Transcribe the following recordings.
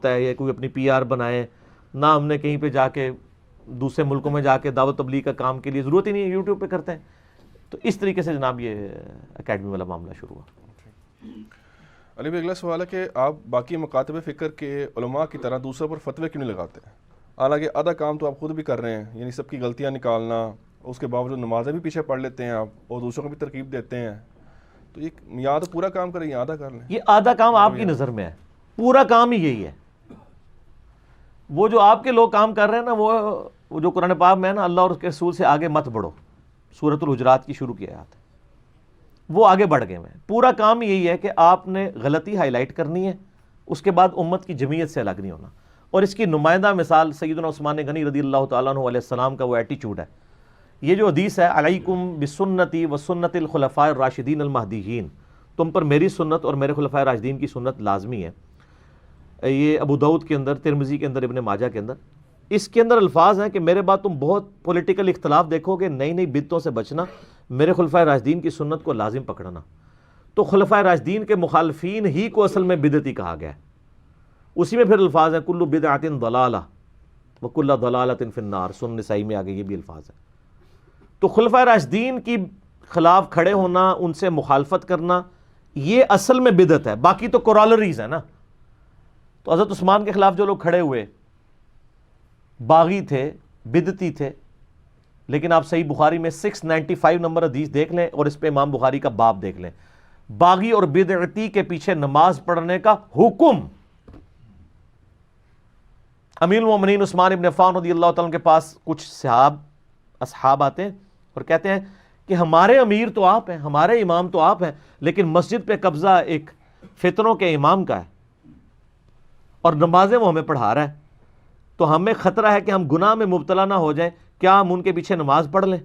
ہے یا کوئی اپنی پی آر بنائے، نہ ہم نے کہیں پہ جا کے دوسرے ملکوں میں جا کے دعوت تبلیغ کا کام کے لیے ضرورت ہی نہیں ہے، یوٹیوب پہ کرتے ہیں. تو اس طریقے سے جناب یہ اکیڈمی والا معاملہ شروع ہوا. علی بھائی اگلا سوال ہے کہ آپ باقی مکاتب فکر کے علماء کی طرح دوسروں پر فتوے کیوں نہیں لگاتے ہیں؟ حالانکہ آدھا کام تو آپ خود بھی کر رہے ہیں، یعنی سب کی غلطیاں نکالنا، اس کے باوجود نمازیں بھی پیچھے پڑھ لیتے ہیں آپ اور دوسروں کو بھی ترغیب دیتے ہیں. تو یہ یا تو پورا کام کریں یا آدھا کر لیں. یہ آدھا کام آپ کی نظر میں ہے، پورا کام ہی یہی ہے. وہ جو آپ کے لوگ کام کر رہے ہیں نا، وہ جو قرآن پاک میں ہے نا، اللہ اور اس کے رسول سے آگے مت بڑھو، سورۃ الحجرات کی شروع کی آیات ہے، وہ آگے بڑھ گئے ہیں. پورا کام یہی ہے کہ آپ نے غلطی ہائی لائٹ کرنی ہے، اس کے بعد امت کی جمعیت سے الگ نہیں ہونا. اور اس کی نمائندہ مثال سیدنا عثمان غنی رضی اللہ تعالیٰ عنہ علیہ السلام کا وہ ایٹیچیوڈ ہے. یہ جو حدیث ہے، علیکم بسنتی و سنت الخلفاء الراشدین المہدیین، تم پر میری سنت اور میرے خلفاء راشدین کی سنت لازمی ہے. یہ ابو داؤد کے اندر، ترمذی کے اندر، ابن ماجہ کے اندر. اس کے اندر الفاظ ہیں کہ میرے بعد تم بہت پولیٹیکل اختلاف دیکھو گے، نئی نئی بدعتوں سے بچنا، میرے خلفاء راشدین کی سنت کو لازم پکڑنا. تو خلفاء راشدین کے مخالفین ہی کو اصل میں بدعتی کہا گیا ہے. اسی میں پھر الفاظ ہیں کل بدعۃ ضلالہ وکل ضلالۃ فی النار، سنن نسائی میں آگے یہ بھی الفاظ ہیں. تو خلفاء راشدین کی خلاف کھڑے ہونا، ان سے مخالفت کرنا، یہ اصل میں بدعت ہے. باقی تو کورالریز ہے نا. تو حضرت عثمان کے خلاف جو لوگ کھڑے ہوئے، باغی تھے، بدعتی تھے، لیکن آپ صحیح بخاری میں 695 نمبر حدیث دیکھ لیں اور اس پہ امام بخاری کا باب دیکھ لیں، باغی اور بدعتی کے پیچھے نماز پڑھنے کا حکم. امیر المومنین عثمان ابن عفان رضی اللہ تعالیٰ کے پاس کچھ اصحاب آتے ہیں اور کہتے ہیں کہ ہمارے امیر تو آپ ہیں، ہمارے امام تو آپ ہیں، لیکن مسجد پہ قبضہ ایک فتنوں کے امام کا ہے اور نمازیں وہ ہمیں پڑھا رہا ہے، تو ہمیں خطرہ ہے کہ ہم گناہ میں مبتلا نہ ہو جائیں، کیا ہم ان کے پیچھے نماز پڑھ لیں؟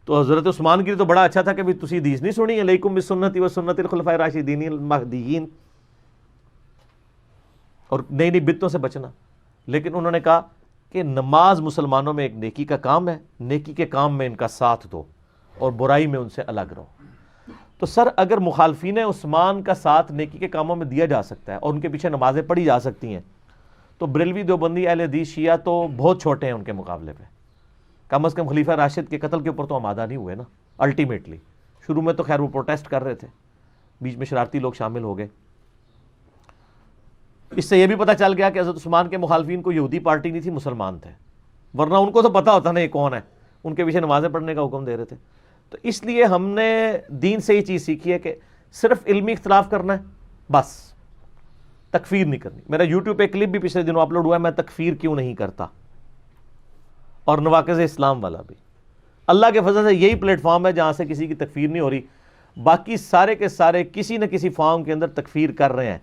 تو حضرت عثمان کے لیے تو بڑا اچھا تھا کہ بھی تسی حدیث نہیں سنی ہے، علیکم بسنتی و سنت الخلفاء الراشدین المہدیین، اور نئی نئی بدعتوں سے بچنا. لیکن انہوں نے کہا کہ نماز مسلمانوں میں ایک نیکی کا کام ہے، نیکی کے کام میں ان کا ساتھ دو اور برائی میں ان سے الگ رہو. تو سر اگر مخالفین عثمان کا ساتھ نیکی کے کاموں میں دیا جا سکتا ہے اور ان کے پیچھے نمازیں پڑھی جا سکتی ہیں، تو بریلوی دیوبندی اہل حدیث شیعہ تو بہت چھوٹے ہیں ان کے مقابلے پہ. کم از کم خلیفہ راشد کے قتل کے اوپر تو آمادہ نہیں ہوئے نا الٹیمیٹلی. شروع میں تو خیر وہ پروٹیسٹ کر رہے تھے، بیچ میں شرارتی لوگ شامل ہو گئے. اس سے یہ بھی پتہ چل گیا کہ حضرت عثمان کے مخالفین کو یہودی پارٹی نہیں تھی، مسلمان تھے، ورنہ ان کو تو پتہ ہوتا نا یہ کون ہے، ان کے پیچھے نمازیں پڑھنے کا حکم دے رہے تھے. تو اس لیے ہم نے دین سے یہ چیز سیکھی ہے کہ صرف علمی اختلاف کرنا ہے، بس تکفیر نہیں کرنی. میرا یوٹیوب پہ کلپ بھی پچھلے دنوں اپلوڈ ہوا ہے، میں تکفیر کیوں نہیں کرتا، اور نواقض اسلام والا بھی. اللہ کے فضل سے یہی پلیٹ فارم ہے جہاں سے کسی کی تکفیر نہیں ہو رہی. باقی سارے کے سارے کسی نہ کسی فارم کے اندر تکفیر کر رہے ہیں،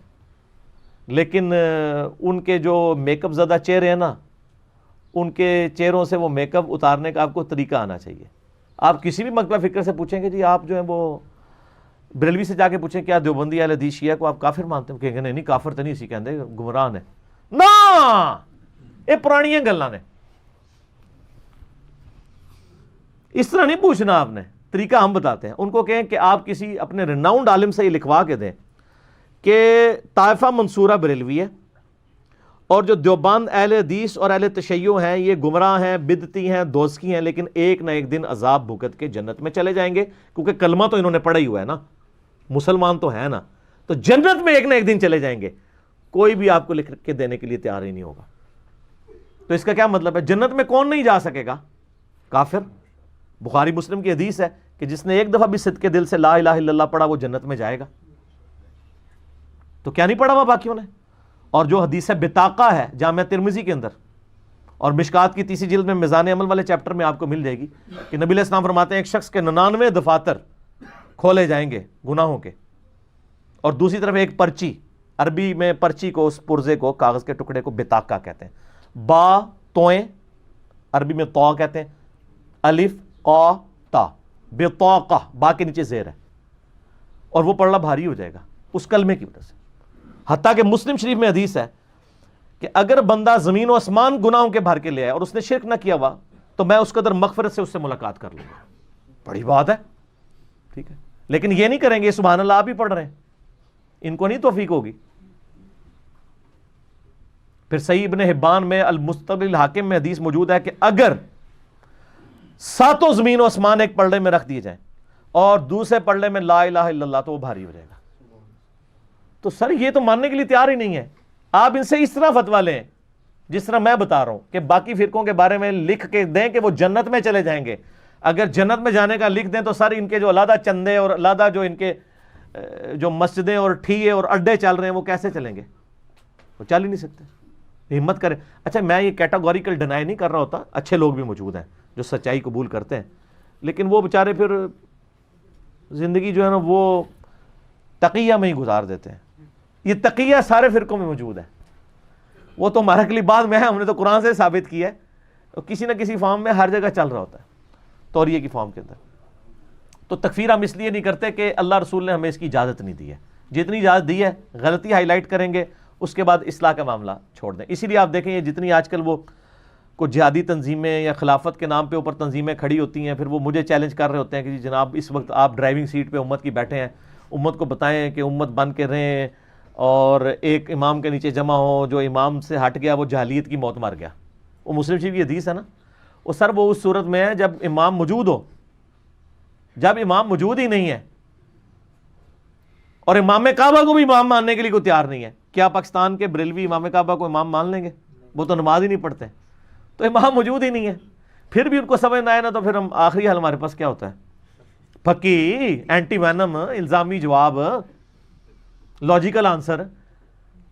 لیکن ان کے جو میک اپ زدہ چہرے ہیں نا، ان کے چہروں سے وہ میک اپ اتارنے کا آپ کو طریقہ آنا چاہیے. آپ کسی بھی مکتبہ فکر سے پوچھیں گے جی آپ جو ہیں وہ بریلوی سے جا کے پوچھیں کیا دیوبندی اہل حدیث شیعہ کو آپ کافر مانتے ہیں؟ کہیں گے نہیں کافر تو نہیں، اسی کہندے گمراہ نے. نا یہ پرانیاں گلاں نے، اس طرح نہیں پوچھنا آپ نے. طریقہ ہم بتاتے ہیں. ان کو کہیں کہ آپ کسی اپنے ریناؤنڈ عالم سے یہ لکھوا کے دیں کہ طائفہ منصورہ بریلوی ہے اور جو دیوبند اہل حدیث اور اہل تشیع ہیں یہ گمراہ ہیں، بدعتی ہیں، دوزخی ہیں، لیکن ایک نہ ایک دن عذاب بھگت کے جنت میں چلے جائیں گے، کیونکہ کلمہ تو انہوں نے پڑھا ہی ہوا ہے نا، مسلمان تو ہے نا، تو جنت میں ایک نہ ایک دن چلے جائیں گے. کوئی بھی آپ کو لکھ کے دینے کے لیے تیار ہی نہیں ہوگا. تو اس کا کیا مطلب ہے؟ جنت میں کون نہیں جا سکے گا؟ کافر. بخاری مسلم کی حدیث ہے کہ جس نے ایک دفعہ بھی صدق کے دل سے لا الہ الا اللہ پڑھا وہ جنت میں جائے گا. تو کیا نہیں پڑھا ہوا باقیوں نے؟ اور جو حدیث بطاقہ ہے جامعہ ترمذی کے اندر اور مشکات کی تیسری جلد میں میزان عمل والے چیپٹر میں آپ کو مل جائے گی کہ نبی علیہ السلام فرماتے ہیں ایک شخص کے 99 دفاتر کھولے جائیں گے گناہوں کے، اور دوسری طرف ایک پرچی، عربی میں پرچی کو، اس پرزے کو، کاغذ کے ٹکڑے کو بطاقہ کہتے ہیں. با توئیں عربی میں تو کہتے ہیں، الف قا تا، بطاقہ، با کے نیچے زیر ہے، اور وہ پڑھنا بھاری ہو جائے گا اس کلمے کی وجہ سے. حتیٰ کہ مسلم شریف میں حدیث ہے کہ اگر بندہ زمین و آسمان گناہوں کے بھر کے لے آئے اور اس نے شرک نہ کیا ہوا تو میں اس قدر مغفرت سے اس سے ملاقات کر لوں گا. بڑی بات ہے، ٹھیک ہے. لیکن یہ نہیں کریں گے سبحان اللہ آپ ہی پڑھ رہے ہیں، ان کو نہیں توفیق ہوگی. پھر صحیح ابن حبان میں المستدرک الحاکم میں حدیث موجود ہے کہ اگر ساتوں زمین و آسمان ایک پلڑے میں رکھ دیے جائیں اور دوسرے پلڑے میں لا الہ الا اللہ تو وہ بھاری ہو جائے گا. تو سر یہ تو ماننے کے لیے تیار ہی نہیں ہے. آپ ان سے اس طرح فتویٰ لیں جس طرح میں بتا رہا ہوں کہ باقی فرقوں کے بارے میں لکھ کے دیں کہ وہ جنت میں چلے جائیں گے. اگر جنت میں جانے کا لکھ دیں تو سر ان کے جو علیحدہ چندے اور علیحدہ جو ان کے جو مسجدیں اور ٹھیے اور اڈے چل رہے ہیں وہ کیسے چلیں گے؟ وہ چل ہی نہیں سکتے. ہمت کریں. اچھا میں یہ کیٹاگوریکل ڈینائی نہیں کر رہا ہوتا, اچھے لوگ بھی موجود ہیں جو سچائی قبول کرتے ہیں, لیکن وہ بیچارے پھر زندگی جو ہے نا وہ تقیہ میں ہی گزار دیتے ہیں. یہ تقیہ سارے فرقوں میں موجود ہے, وہ تو ہمارے لیے بعد میں ہے, ہم نے تو قرآن سے ثابت کیا ہے, کسی نہ کسی فارم میں ہر جگہ چل رہا ہوتا ہے توریہ کی فارم کے اندر. تو تکفیر ہم اس لیے نہیں کرتے کہ اللہ رسول نے ہمیں اس کی اجازت نہیں دی ہے. جتنی اجازت دی ہے غلطی ہائی لائٹ کریں گے, اس کے بعد اصلاح کا معاملہ چھوڑ دیں. اسی لیے آپ دیکھیں یہ جتنی آج کل وہ کوئی جہادی تنظیمیں یا خلافت کے نام پہ اوپر تنظیمیں کھڑی ہوتی ہیں, پھر وہ مجھے چیلنج کر رہے ہوتے ہیں کہ جی جناب اس وقت آپ ڈرائیونگ سیٹ پہ امت کی بیٹھے ہیں, امت کو بتائیں کہ امت بن کے رہیں اور ایک امام کے نیچے جمع ہو, جو امام سے ہٹ گیا وہ جاہلیت کی موت مر گیا. وہ مسلم شریف کی حدیث ہے نا. وہ سر وہ اس صورت میں ہے جب امام موجود ہو, جب امام موجود ہی نہیں ہے اور امام کعبہ کو بھی امام ماننے کے لیے کوئی تیار نہیں ہے. کیا پاکستان کے بریلوی امام کعبہ کو امام مان لیں گے؟ وہ تو نماز ہی نہیں پڑھتے. تو امام موجود ہی نہیں ہے, پھر بھی ان کو سمجھ نہ آئے نا تو پھر ہم آخری حل ہمارے پاس کیا ہوتا ہے؟ پکی اینٹی وینم, الزامی جواب, لاجیکل آنسر.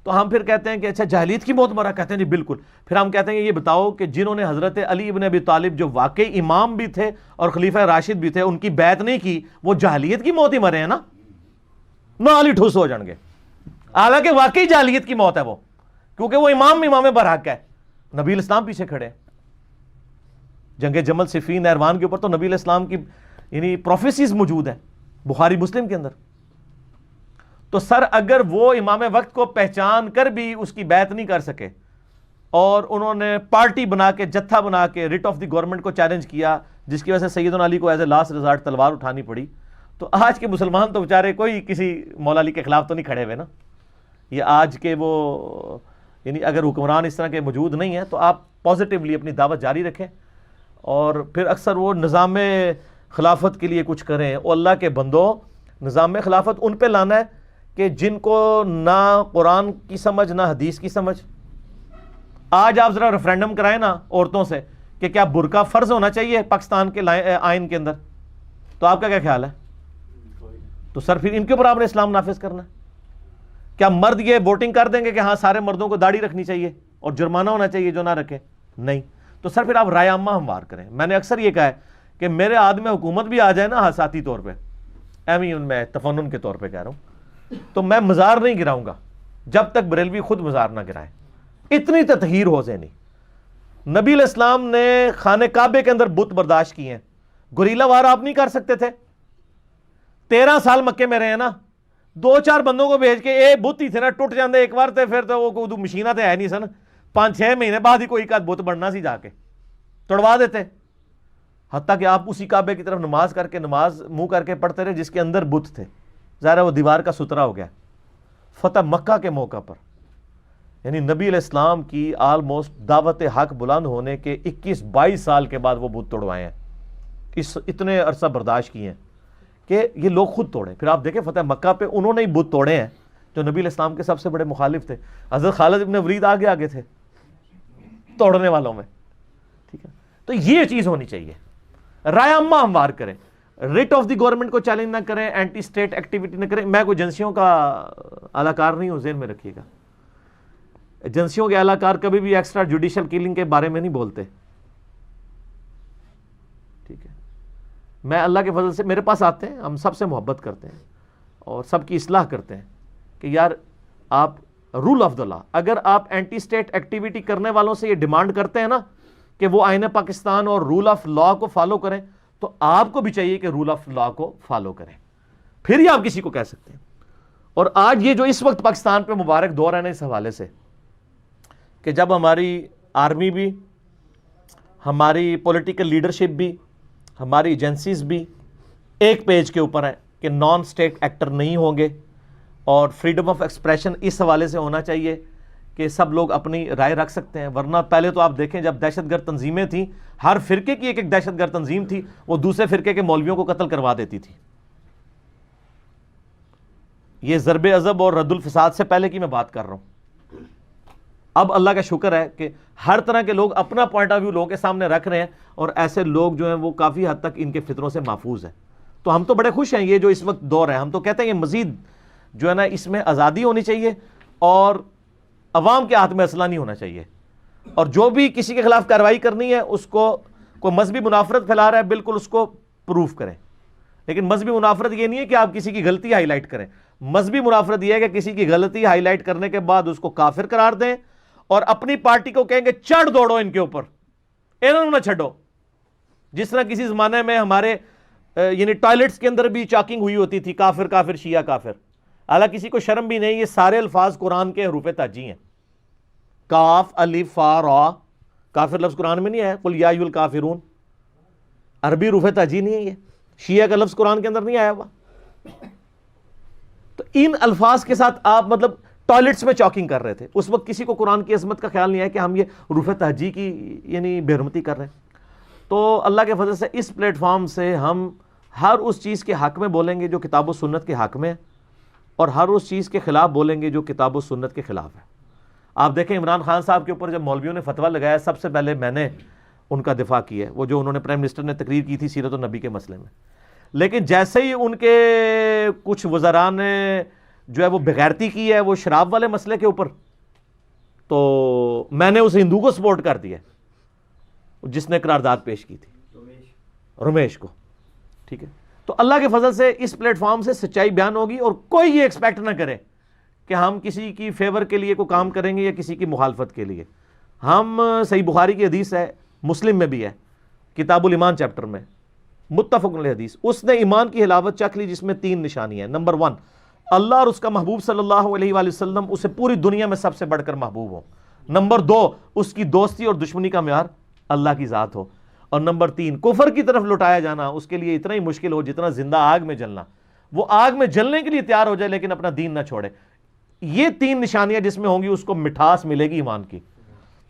تو ہم پھر کہتے ہیں کہ اچھا جاہلیت کی موت مرا, کہتے ہیں جی بالکل. پھر ہم کہتے ہیں کہ یہ بتاؤ کہ جنہوں نے حضرت علی ابن ابی طالب جو واقعی امام بھی تھے اور خلیفہ راشد بھی تھے ان کی بیعت نہیں کی, وہ جاہلیت کی موت ہی مرے ہیں نا, نال ہی ٹھوس ہو جان گے. حالانکہ واقعی جاہلیت کی موت ہے وہ, کیونکہ وہ امام برحق ہے. نبی الاسلام پیچھے کھڑے ہیں. جنگ جمل صفین ایروان کے اوپر تو نبی الاسلام کی یعنی پروفیسیز موجود ہیں بخاری مسلم کے اندر. تو سر اگر وہ امام وقت کو پہچان کر بھی اس کی بیعت نہیں کر سکے اور انہوں نے پارٹی بنا کے جتھا بنا کے ریٹ آف دی گورنمنٹ کو چیلنج کیا, جس کی وجہ سے سیدنا علی کو ایز اے لاسٹ ریزارٹ تلوار اٹھانی پڑی, تو آج کے مسلمان تو بیچارے کوئی کسی مولا علی کے خلاف تو نہیں کھڑے ہوئے نا. یہ آج کے وہ یعنی اگر حکمران اس طرح کے موجود نہیں ہیں تو آپ پازیٹیولی اپنی دعوت جاری رکھیں اور پھر اکثر وہ نظام خلافت کے لیے کچھ کریں. اور اللہ کے بندوں, نظام خلافت ان پہ لانا ہے کہ جن کو نہ قرآن کی سمجھ نہ حدیث کی سمجھ. آج آپ ذرا ریفرینڈم کرائیں نا عورتوں سے کہ کیا برقع فرض ہونا چاہیے پاکستان کے آئین کے اندر, تو آپ کا کیا خیال ہے؟ تو سر پھر ان کے اوپر آپ نے اسلام نافذ کرنا ہے. کیا مرد یہ ووٹنگ کر دیں گے کہ ہاں سارے مردوں کو داڑھی رکھنی چاہیے اور جرمانہ ہونا چاہیے جو نہ رکھے؟ نہیں. تو سر پھر آپ رائے عامہ ہموار کریں. میں نے اکثر یہ کہا ہے کہ میرے حکومت حکومت بھی آ جائے نا حساتی طور پہ, میں تفنن کے طور پہ کہہ رہا ہوں, تو میں مزار نہیں گراؤں گا جب تک بریلوی خود مزار نہ گرائے. اتنی تطہیر ہو ذہنی. نبی علیہ السلام نے خانہ کعبے کے اندر بت برداشت کیے ہیں, گوریلا وار آپ نہیں کر سکتے تھے؟ 13 سال مکے میں رہے ہیں نا, 2-4 بندوں کو بھیج کے اے بت ہی تھے نا, ٹوٹ جاندے ایک بار تے پھر تو وہ مشینہ تے ہے نہیں سن, 5-6 مہینے بعد ہی کوئی کا بت بڑھنا سی, جا کے توڑوا دیتے. حتیٰ کہ آپ اسی کعبے کی طرف نماز منہ کر کے پڑھتے رہے جس کے اندر بت تھے. ظاہر ہے وہ دیوار کا سترا ہو گیا. فتح مکہ کے موقع پر یعنی نبی علیہ السلام کی آلموسٹ دعوت حق بلند ہونے کے 21-22 سال کے بعد وہ بت توڑوائے ہیں. اتنے عرصہ برداشت کیے ہیں کہ یہ لوگ خود توڑیں. پھر آپ دیکھیں فتح مکہ پہ انہوں نے ہی بت توڑے ہیں جو نبی علیہ السلام کے سب سے بڑے مخالف تھے. حضرت خالد ابن ولید آگے تھے توڑنے والوں میں. ٹھیک ہے, تو یہ چیز ہونی چاہیے. رائے عامہ ہموار کریں, ریٹ آف دی گورنمنٹ کو چیلنج نہ کریں, اینٹی اسٹیٹ ایکٹیویٹی نہ کریں. میں کوئی ایجنسیوں کا اعلی کار نہیں ہوں, ذہن میں رکھیے گا. ایجنسیوں کے اعلی کار کبھی بھی ایکسٹرا جوڈیشل کلنگ کے بارے میں نہیں بولتے. ٹھیک ہے, میں اللہ کے فضل سے میرے پاس آتے ہیں, ہم سب سے محبت کرتے ہیں اور سب کی اصلاح کرتے ہیں کہ یار آپ رول آف دا لا, اگر آپ اینٹی اسٹیٹ ایکٹیویٹی کرنے والوں سے یہ ڈیمانڈ کرتے ہیں نا کہ وہ آئین پاکستان اور رول آف لا کو فالو کریں, تو آپ کو بھی چاہیے کہ رول آف لا کو فالو کریں, پھر ہی آپ کسی کو کہہ سکتے ہیں. اور آج یہ جو اس وقت پاکستان پہ مبارک دور ہے نا اس حوالے سے کہ جب ہماری آرمی بھی, ہماری پولیٹیکل لیڈرشپ بھی, ہماری ایجنسیز بھی ایک پیج کے اوپر ہیں کہ نان اسٹیٹ ایکٹر نہیں ہوں گے, اور فریڈم آف ایکسپریشن اس حوالے سے ہونا چاہیے کہ سب لوگ اپنی رائے رکھ سکتے ہیں، ورنہ پہلے تو آپ دیکھیں جب دہشت گرد تنظیمیں تھیں، ہر فرقے کی ایک ایک دہشت گرد تنظیم تھی، وہ دوسرے فرقے کے مولویوں کو قتل کروا دیتی تھی. یہ ضرب عضب اور رد الفساد سے پہلے کی میں بات کر رہا ہوں. اب اللہ کا شکر ہے کہ ہر طرح کے لوگ اپنا پوائنٹ آف ویو لوگوں کے سامنے رکھ رہے ہیں، اور ایسے لوگ جو ہیں وہ کافی حد تک ان کے فطروں سے محفوظ ہیں. تو ہم تو بڑے خوش ہیں یہ جو اس وقت دور ہے. ہم تو کہتے ہیں یہ مزید جو ہے نا اس میں آزادی ہونی چاہیے، اور عوام کے ہاتھ میں اسلحہ نہیں ہونا چاہیے. اور جو بھی کسی کے خلاف کارروائی کرنی ہے، اس کو کوئی مذہبی منافرت پھیلا رہا ہے، بالکل اس کو پروف کریں. لیکن مذہبی منافرت یہ نہیں ہے کہ آپ کسی کی غلطی ہائی لائٹ کریں. مذہبی منافرت یہ ہے کہ کسی کی غلطی ہائی لائٹ کرنے کے بعد اس کو کافر قرار دیں، اور اپنی پارٹی کو کہیں گے چڑھ دوڑو ان کے اوپر، انہوں نہ چھڈو. جس طرح کسی زمانے میں ہمارے یعنی ٹوائلٹس کے اندر بھی چاکنگ ہوئی ہوتی تھی، کافر کافر شیعہ کافر. حالانکہ کسی کو شرم بھی نہیں، یہ سارے الفاظ قرآن کے حروف تاجی ہیں. کاف الف فا را، کافر لفظ قرآن میں نہیں ہے. قل یا ایھا الکافرون عربی حروف تاجی نہیں ہے، یہ شیعہ کا لفظ قرآن کے اندر نہیں آیا ہوا. تو ان الفاظ کے ساتھ آپ مطلب ٹوائلٹس میں چاکنگ کر رہے تھے. اس وقت کسی کو قرآن کی عظمت کا خیال نہیں ہے کہ ہم یہ حروف تہجی کی یعنی بے حرمتی کر رہے ہیں. تو اللہ کے فضل سے اس پلیٹ فارم سے ہم ہر اس چیز کے حق میں بولیں گے جو کتاب و سنت کے حق میں ہے، اور ہر اس چیز کے خلاف بولیں گے جو کتاب و سنت کے خلاف ہے. آپ دیکھیں عمران خان صاحب کے اوپر جب مولویوں نے فتویٰ لگایا، سب سے پہلے میں نے ان کا دفاع کیا ہے، وہ جو انہوں نے پرائم منسٹر نے تقریر کی تھی سیرت النبی کے مسئلے میں. لیکن جیسے ہی ان کے کچھ وزراء نے جو ہے وہ بغیرتی کی ہے وہ شراب والے مسئلے کے اوپر، تو میں نے اس ہندو کو سپورٹ کر دیا جس نے قرارداد پیش کی تھی، رمیش کو. ٹھیک ہے، تو اللہ کے فضل سے اس پلیٹ فارم سے سچائی بیان ہوگی، اور کوئی یہ ایکسپیکٹ نہ کرے کہ ہم کسی کی فیور کے لیے کوئی کام کریں گے یا کسی کی مخالفت کے لیے. ہم صحیح بخاری کی حدیث ہے، مسلم میں بھی ہے، کتاب الایمان چیپٹر میں متفق علیہ حدیث، اس نے ایمان کی حلاوت چکھ لی جس میں 3 نشانیاں ہیں. نمبر 1، اللہ اور اس کا محبوب صلی اللہ علیہ وآلہ وسلم اسے پوری دنیا میں سب سے بڑھ کر محبوب ہو. نمبر 2، اس کی دوستی اور دشمنی کا معیار اللہ کی ذات ہو. اور نمبر 3، کفر کی طرف لٹایا جانا اس کے لیے اتنا ہی مشکل ہو جتنا زندہ آگ میں جلنا. وہ آگ میں جلنے کے لیے تیار ہو جائے لیکن اپنا دین نہ چھوڑے. یہ 3 نشانیاں جس میں ہوں گی اس کو مٹھاس ملے گی ایمان کی.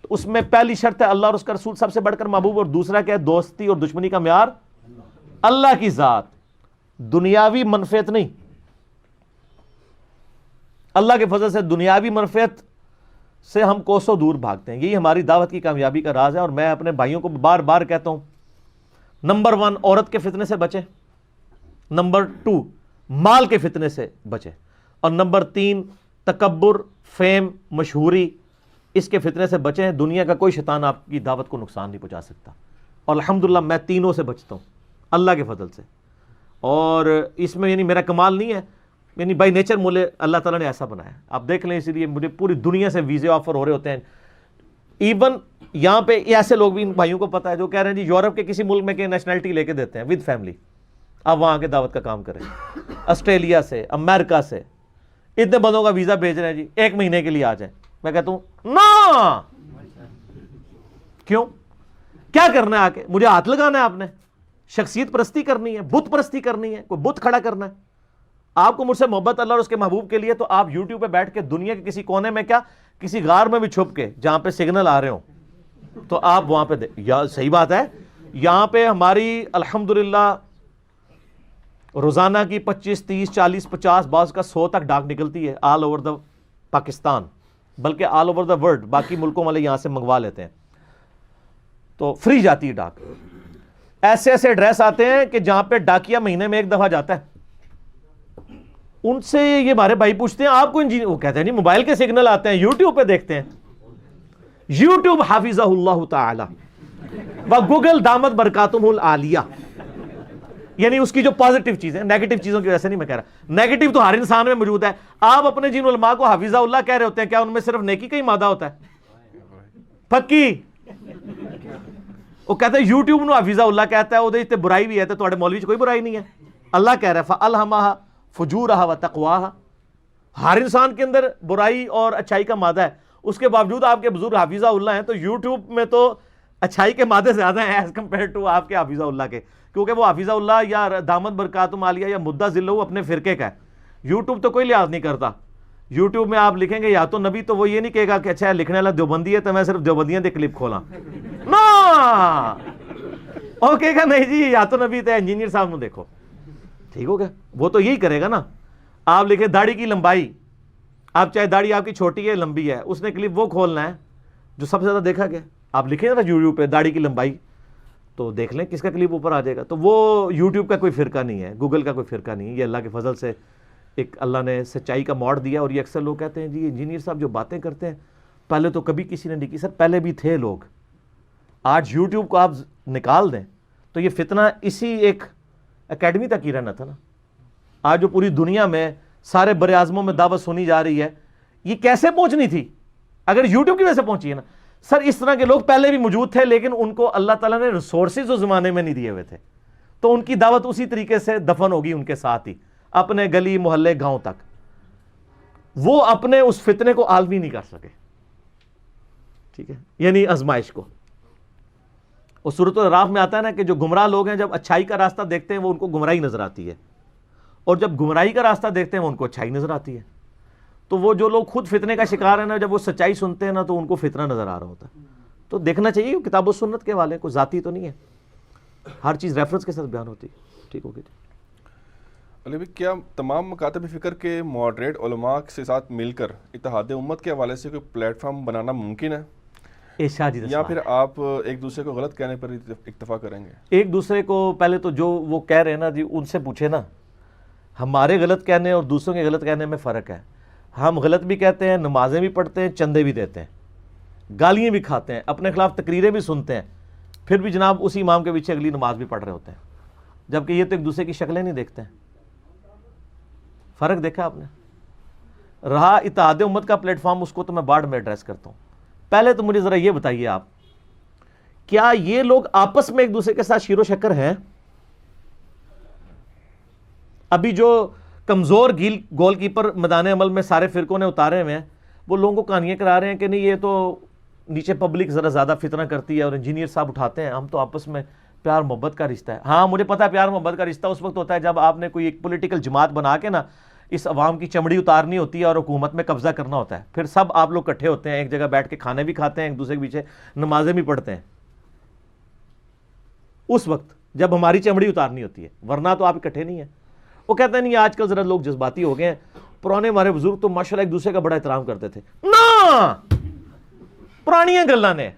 تو اس میں پہلی شرط ہے اللہ اور اس کا رسول سب سے بڑھ کر محبوب، اور دوسرا کیا ہے؟ دوستی اور دشمنی کا معیار اللہ کی ذات، دنیاوی منفعت نہیں. اللہ کے فضل سے دنیاوی منفعت سے ہم کوسوں دور بھاگتے ہیں. یہی ہماری دعوت کی کامیابی کا راز ہے. اور میں اپنے بھائیوں کو بار بار کہتا ہوں، نمبر 1 عورت کے فتنے سے بچیں، نمبر 2 مال کے فتنے سے بچیں، اور نمبر 3 تکبر، فیم، مشہوری، اس کے فتنے سے بچیں. دنیا کا کوئی شیطان آپ کی دعوت کو نقصان نہیں پہنچا سکتا. اور الحمدللہ میں تینوں سے بچتا ہوں اللہ کے فضل سے. اور اس میں یعنی میرا کمال نہیں ہے، یعنی بائی نیچر مجھے اللہ تعالیٰ نے ایسا بنایا ہے. آپ دیکھ لیں، اسی لیے مجھے پوری دنیا سے ویزے آفر ہو رہے ہوتے ہیں. ایون یہاں پہ ایسے لوگ بھی ان بھائیوں کو پتا ہے جو کہہ رہے ہیں جی یورپ کے کسی ملک میں کہ نیشنلٹی لے کے دیتے ہیں ود فیملی، آپ وہاں کے دعوت کا کام کریں. آسٹریلیا سے، امریکہ سے اتنے بندوں کا ویزا بھیج رہے ہیں جی 1 مہینے کے لیے آ جائیں. میں کہتا ہوں نا، کیوں؟ کیا کرنا ہے آ کے؟ مجھے ہاتھ لگانا ہے؟ آپ نے شخصیت پرستی کرنی ہے، بت پرستی کرنی ہے، کوئی بت کھڑا کرنا ہے؟ آپ کو مجھ سے محبت اللہ اور اس کے محبوب کے لیے، تو آپ یوٹیوب پہ بیٹھ کے دنیا کے کسی کونے میں، کیا کسی غار میں بھی چھپ کے جہاں پہ سگنل آ رہے ہوں تو آپ وہاں پہ یا صحیح بات ہے. یہاں پہ ہماری الحمدللہ روزانہ کی 25 30 40 50 بعض کا 100 تک ڈاک نکلتی ہے آل اوور دا پاکستان، بلکہ آل اوور دا ورلڈ. باقی ملکوں والے یہاں سے منگوا لیتے ہیں تو فری جاتی ہے ڈاک. ایسے ایسے ایڈریس آتے ہیں کہ جہاں پہ ڈاکیا مہینے میں 1 دفعہ جاتا ہے. ان سے یہ ہمارے بھائی پوچھتے ہیں آپ کو انجینئر، وہ کہتے ہیں نہیں موبائل کے سگنل آتے ہیں، یوٹیوب پہ دیکھتے ہیں. یوٹیوب حافظہ اللہ تعالی و گوگل دامت برکاتہم العالیہ، یعنی اس کی جو پازیٹیو چیزیں، نیگیٹو چیزوں کی وجہ سے نہیں میں کہہ رہا، نیگیٹو تو ہر انسان میں موجود ہے. آپ اپنے جن علماء کو حافظہ اللہ کہہ رہے ہوتے ہیں، کیا ان میں صرف نیکی کا ہی مادہ ہوتا ہے؟ پکی وہ کہتے ہیں یوٹیوب نو حافظہ اللہ کہتا ہے، وہ تے برائی بھی ہے، تو تھوڑے مولوی کوئی برائی نہیں ہے. اللہ کہہ رہا ہے فَأَلْهَمَهَا فُجُورَهَا وَتَقْوَاهَا، ہر انسان کے اندر برائی اور اچھائی کا مادہ ہے. اس کے باوجود آپ کے بزرگ حافظہ اللہ ہیں، تو یوٹیوب میں تو اچھائی کے مادے زیادہ ہیں ایز کمپیئر ٹو آپ کے حافظہ اللہ کے، کیونکہ وہ حافظہ اللہ یا دامت برکاتہم عالیہ یا مدہ ذلہ اپنے فرقے کا ہے. یوٹیوب تو کوئی لحاظ نہیں کرتا یوٹیوب میں آپ لکھیں گے یا تو نبی, تو وہ یہ نہیں کہے گا کہ اچھا لکھنے والا دیوبندی ہے تو میں صرف دیوبندیاں دے کلپ کھولاں, نا وہ کہے گا نہیں جی یا تو نبی تو انجینئر صاحب نو دیکھو, ٹھیک ہو گیا. وہ تو یہی کرے گا نا. آپ لکھیں داڑھی کی لمبائی, آپ چاہے داڑھی آپ کی چھوٹی ہے لمبی ہے, اس نے کلپ وہ کھولنا ہے جو سب سے زیادہ دیکھا گیا. آپ لکھیں نا یوٹیوب پہ داڑھی کی لمبائی, تو دیکھ لیں کس کا کلپ اوپر آ جائے گا. تو وہ یوٹیوب کا کوئی فرقہ نہیں ہے, گوگل کا کوئی فرقہ نہیں ہے, یہ اللہ کے فضل سے ایک اللہ نے سچائی کا موڑ دیا. اور یہ اکثر لوگ کہتے ہیں جی انجینئر صاحب جو باتیں کرتے ہیں پہلے تو کبھی کسی نے نہیں کی. سر پہلے بھی تھے لوگ, آج یوٹیوب کو آپ نکال دیں تو یہ فتنہ اسی ایک اکیڈمی تک ہی رہنا تھا نا. آج جو پوری دنیا میں سارے بر اعظموں میں دعوت سنی جا رہی ہے, یہ کیسے پہنچنی تھی اگر یوٹیوب کی وجہ سے پہنچی ہے نا. سر اس طرح کے لوگ پہلے بھی موجود تھے لیکن ان کو اللہ تعالیٰ نے ریسورسز اس زمانے میں نہیں دیے ہوئے تھے, تو ان کی دعوت اسی طریقے سے دفن ہوگی ان کے ساتھ ہی اپنے گلی محلے گاؤں تک. وہ اپنے اس فتنے کو عالمی نہیں کر سکے, ٹھیک ہے, یعنی آزمائش کو. اور سورۃ الاعراف میں آتا ہے نا کہ جو گمراہ لوگ ہیں جب اچھائی کا راستہ دیکھتے ہیں وہ ان کو گمراہی نظر آتی ہے, اور جب گمراہی کا راستہ دیکھتے ہیں وہ ان کو اچھائی نظر آتی ہے. تو وہ جو لوگ خود فتنے کا شکار ہیں نا, جب وہ سچائی سنتے ہیں نا تو ان کو فتنہ نظر آ رہا ہوتا ہے. تو دیکھنا چاہیے کتاب و سنت کے حوالے کو, ذاتی تو نہیں ہے, ہر چیز ریفرنس کے ساتھ بیان ہوتی ہے. ٹھیک ہوگی. علی بھائی, کیا تمام مکاتب فکر کے ماڈریٹ علماء کے ساتھ مل کر اتحاد امت کے حوالے سے کوئی پلیٹ فارم بنانا ممکن ہے, یا پھر آپ ایک دوسرے کو غلط کہنے پر اکتفا کریں گے؟ ایک دوسرے کو پہلے تو جو وہ کہہ رہے ہیں نا جی ان سے پوچھے نا. ہمارے غلط کہنے اور دوسروں کے غلط کہنے میں فرق ہے. ہم غلط بھی کہتے ہیں, نمازیں بھی پڑھتے ہیں, چندے بھی دیتے ہیں, گالیاں بھی کھاتے ہیں, اپنے خلاف تقریریں بھی سنتے ہیں, پھر بھی جناب اسی امام کے پیچھے اگلی نماز بھی پڑھ رہے ہوتے ہیں, جبکہ یہ تو ایک دوسرے کی شکلیں نہیں دیکھتے ہیں. فرق دیکھا آپ نے؟ رہا اتحاد امت کا پلیٹ فارم, اس کو تو میں بعد میں ایڈریس کرتا ہوں. پہلے تو مجھے ذرا یہ بتائیے آپ, کیا یہ لوگ آپس میں ایک دوسرے کے ساتھ شیر و شکر ہیں؟ ابھی جو کمزور گول کیپر میدان عمل میں سارے فرقوں نے اتارے ہوئے ہیں, وہ لوگوں کو کہانیاں کرا رہے ہیں کہ نہیں یہ تو نیچے پبلک ذرا زیادہ فتنہ کرتی ہے اور انجینئر صاحب اٹھاتے ہیں, ہم تو آپس میں پیار محبت کا رشتہ ہے. ہاں مجھے پتا ہے پیار محبت کا رشتہ اس وقت ہوتا ہے جب آپ نے کوئی ایک پولیٹیکل جماعت بنا کے نا اس عوام کی چمڑی اتارنی ہوتی ہے اور حکومت میں قبضہ کرنا ہوتا ہے. پھر سب آپ لوگ اکٹھے ہوتے ہیں, ایک جگہ بیٹھ کے کھانے بھی کھاتے ہیں, ایک دوسرے کے پیچھے نمازیں بھی پڑھتے ہیں, اس وقت جب ہماری چمڑی اتارنی ہوتی ہے, ورنہ تو آپ اکٹھے نہیں ہیں. وہ کہتے ہیں نہیں آج کل ذرا لوگ جذباتی ہو گئے ہیں, پرانے ہمارے بزرگ تو ماشاءاللہ ایک دوسرے کا بڑا احترام کرتے تھے. نا پرانی گلاں نے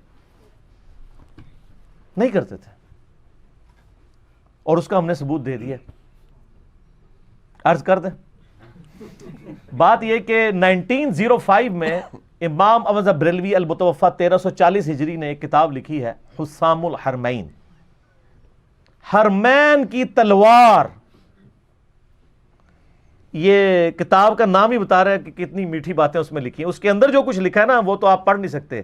نہیں کرتے تھے, اور اس کا ہم نے ثبوت دے دیا. عرض کر دیں, بات یہ کہ 1905 میں امام احمد بریلوی المتوفی 1340 ہجری نے ایک کتاب لکھی ہے حسام الحرمین, حرمین کی تلوار. یہ کتاب کا نام ہی بتا رہا ہے کہ کتنی میٹھی باتیں اس میں لکھی ہیں. اس کے اندر جو کچھ لکھا ہے نا وہ تو آپ پڑھ نہیں سکتے.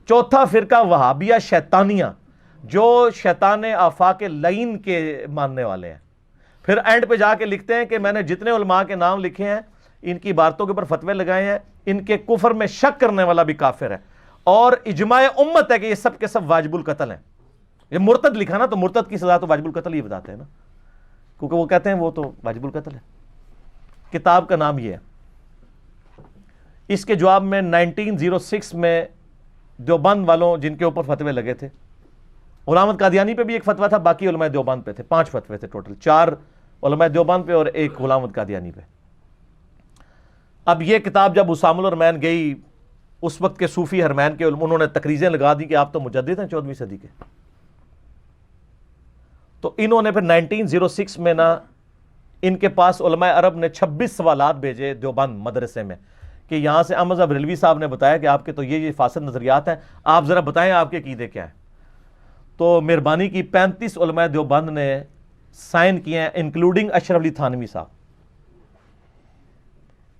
چوتھا فرقہ وہابیہ شیطانیہ, جو شیطان آفاق لعین کے ماننے والے ہیں. پھر اینڈ پہ جا کے لکھتے ہیں کہ میں نے جتنے علماء کے نام لکھے ہیں ان کی عبارتوں کے اوپر فتوے لگائے ہیں, ان کے کفر میں شک کرنے والا بھی کافر ہے, اور اجماع امت ہے کہ یہ سب کے سب واجب القتل ہیں. یہ مرتد لکھا نا, تو مرتد کی سزا تو واجب القتل ہی بتاتے ہیں نا, کیونکہ وہ کہتے ہیں وہ تو واجب القتل ہے. کتاب کا نام یہ ہے. اس کے جواب میں 1906 میں دیوبند والوں جن کے اوپر فتوے لگے تھے, غلام احمد قادیانی پہ بھی ایک فتویٰ تھا, باقی علماء دیوبند پہ تھے, 5 فتوے تھے ٹوٹل, 4 علماء دیوبند پہ اور 1 غلام احمد قادیانی پہ. اب یہ کتاب جب حسام الحرمین گئی, اس وقت کے صوفی حرمین کے علماء انہوں نے تقریزیں لگا دی کہ آپ تو مجدد ہیں 14ویں صدی کے. تو انہوں نے پھر 1906 میں نا ان کے پاس علماء عرب نے 26 سوالات بھیجے دیوبند مدرسے میں کہ یہاں سے احمد بریلوی صاحب نے بتایا کہ آپ کے تو یہ فاسد نظریات ہیں, آپ ذرا بتائیں آپ کے عقیدے کیا ہیں. تو مہربانی کی 35 علماء دیوبند نے سائن کیے ہیں, انکلوڈنگ اشرف علی تھانوی صاحب.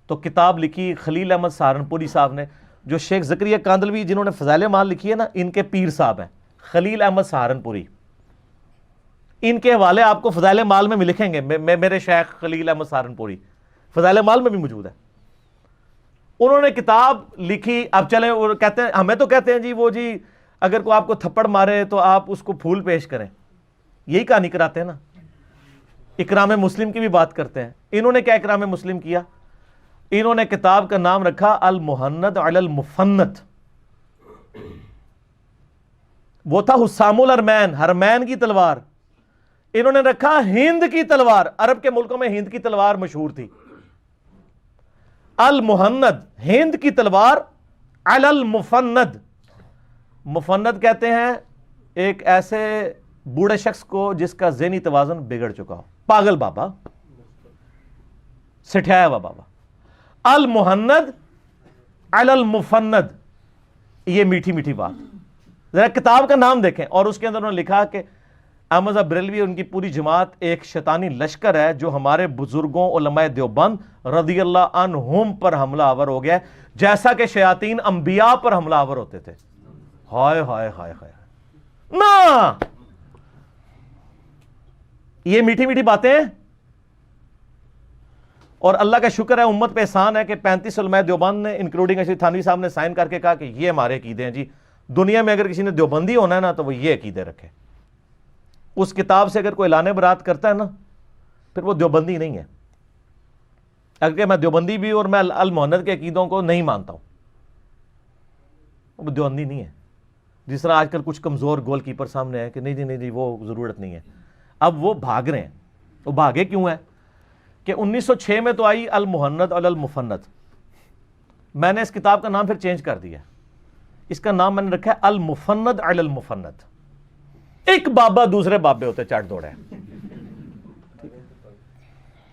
تو کتاب لکھی خلیل احمد سہارنپوری صاحب نے, جو شیخ زکریا کاندلوی جنہوں نے فضائل مال لکھی ہے نا, ان کے پیر صاحب ہیں خلیل احمد سہارنپوری. ان کے حوالے آپ کو فضائل مال میں بھی لکھیں گے, میرے شیخ خلیل احمد سہارنپوری فضائل مال میں بھی موجود ہے. انہوں نے کتاب لکھی. اب چلیں, وہ کہتے ہیں, ہمیں تو کہتے ہیں جی وہ جی اگر کوئی آپ کو تھپڑ مارے تو آپ اس کو پھول پیش کریں, یہی کہانی کراتے ہیں نا. اکرام مسلم کی بھی بات کرتے ہیں. انہوں نے کیا اکرام مسلم کیا؟ انہوں نے کتاب کا نام رکھا المہند علی المفند. وہ تھا حسام الحرمین، حرمین کی تلوار. انہوں نے رکھا ہند کی تلوار. عرب کے ملکوں میں ہند کی تلوار مشہور تھی. المہند، ہند کی تلوار، علی المفند. مفند کہتے ہیں ایک ایسے بوڑھے شخص کو جس کا ذہنی توازن بگڑ چکا ہو، پاگل بابا، سٹھایا ہوا بابا. المہند علی المفند، یہ میٹھی میٹھی بات. ذرا کتاب کا نام دیکھیں اور اس کے اندر انہوں نے لکھا کہ احمد صاحب بریلوی اور ان کی پوری جماعت ایک شیطانی لشکر ہے جو ہمارے بزرگوں علماء دیوبند رضی اللہ عنہم پر حملہ آور ہو گیا ہے جیسا کہ شیاطین انبیاء پر حملہ آور ہوتے تھے. ہائے ہائے ہائے ہائے. نا یہ میٹھی میٹھی باتیں. اور اللہ کا شکر ہے، امت پہ احسان ہے کہ 35 علماء دیوبند نے انکلوڈنگ اشرف تھانوی صاحب نے سائن کر کے کہا کہ یہ ہمارے عقیدے ہیں جی. دنیا میں اگر کسی نے دیوبندی ہونا ہے نا تو وہ یہ عقیدے رکھے. اس کتاب سے اگر کوئی اعلان برات کرتا ہے نا پھر وہ دیوبندی نہیں ہے. اگر میں دیوبندی بھی اور میں المہند کے عقیدوں کو نہیں مانتا ہوں، وہ دیوبندی نہیں ہے. جس طرح آج کل کچھ کمزور گول کیپر سامنے ہے کہ نہیں جی نہیں جی وہ ضرورت نہیں ہے. اب وہ بھاگ رہے ہیں. وہ بھاگے کیوں ہیں کہ 1906 میں تو آئی المہند علی المفند. میں نے اس کتاب کا نام پھر چینج کر دیا. اس کا نام میں نے رکھا ہے المفند علی المفند. ایک بابا دوسرے بابے ہوتے چٹ دوڑے.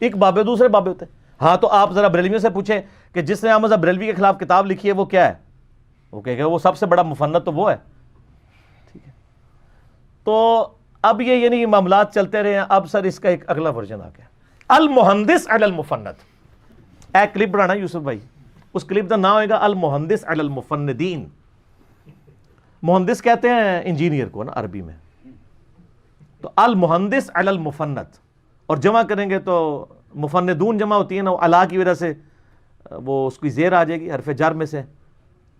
ایک بابے دوسرے بابے ہوتے. ہاں تو آپ ذرا بریلویوں سے پوچھیں کہ جس نے احمد بریلوی کے خلاف کتاب لکھی ہے وہ کیا ہے؟ وہ کہے گا وہ سب سے بڑا مفند تو وہ ہے. ٹھیک ہے. تو اب یہ یعنی معاملات چلتے رہے ہیں. اب سر اس کا ایک اگلا ورژن آ گیا، المہندس علی المفند. ایک کلپ بنانا یوسف بھائی، اس کلپ کا نام ہوئے گا المہندس علی المفندین. مہندس کہتے ہیں انجینئر کو نا عربی میں. تو المہندس علی المفند اور جمع کریں گے تو مفندون جمع ہوتی ہے نا، علا کی وجہ سے وہ اس کی زیر آ جائے گی حرف جر میں سے،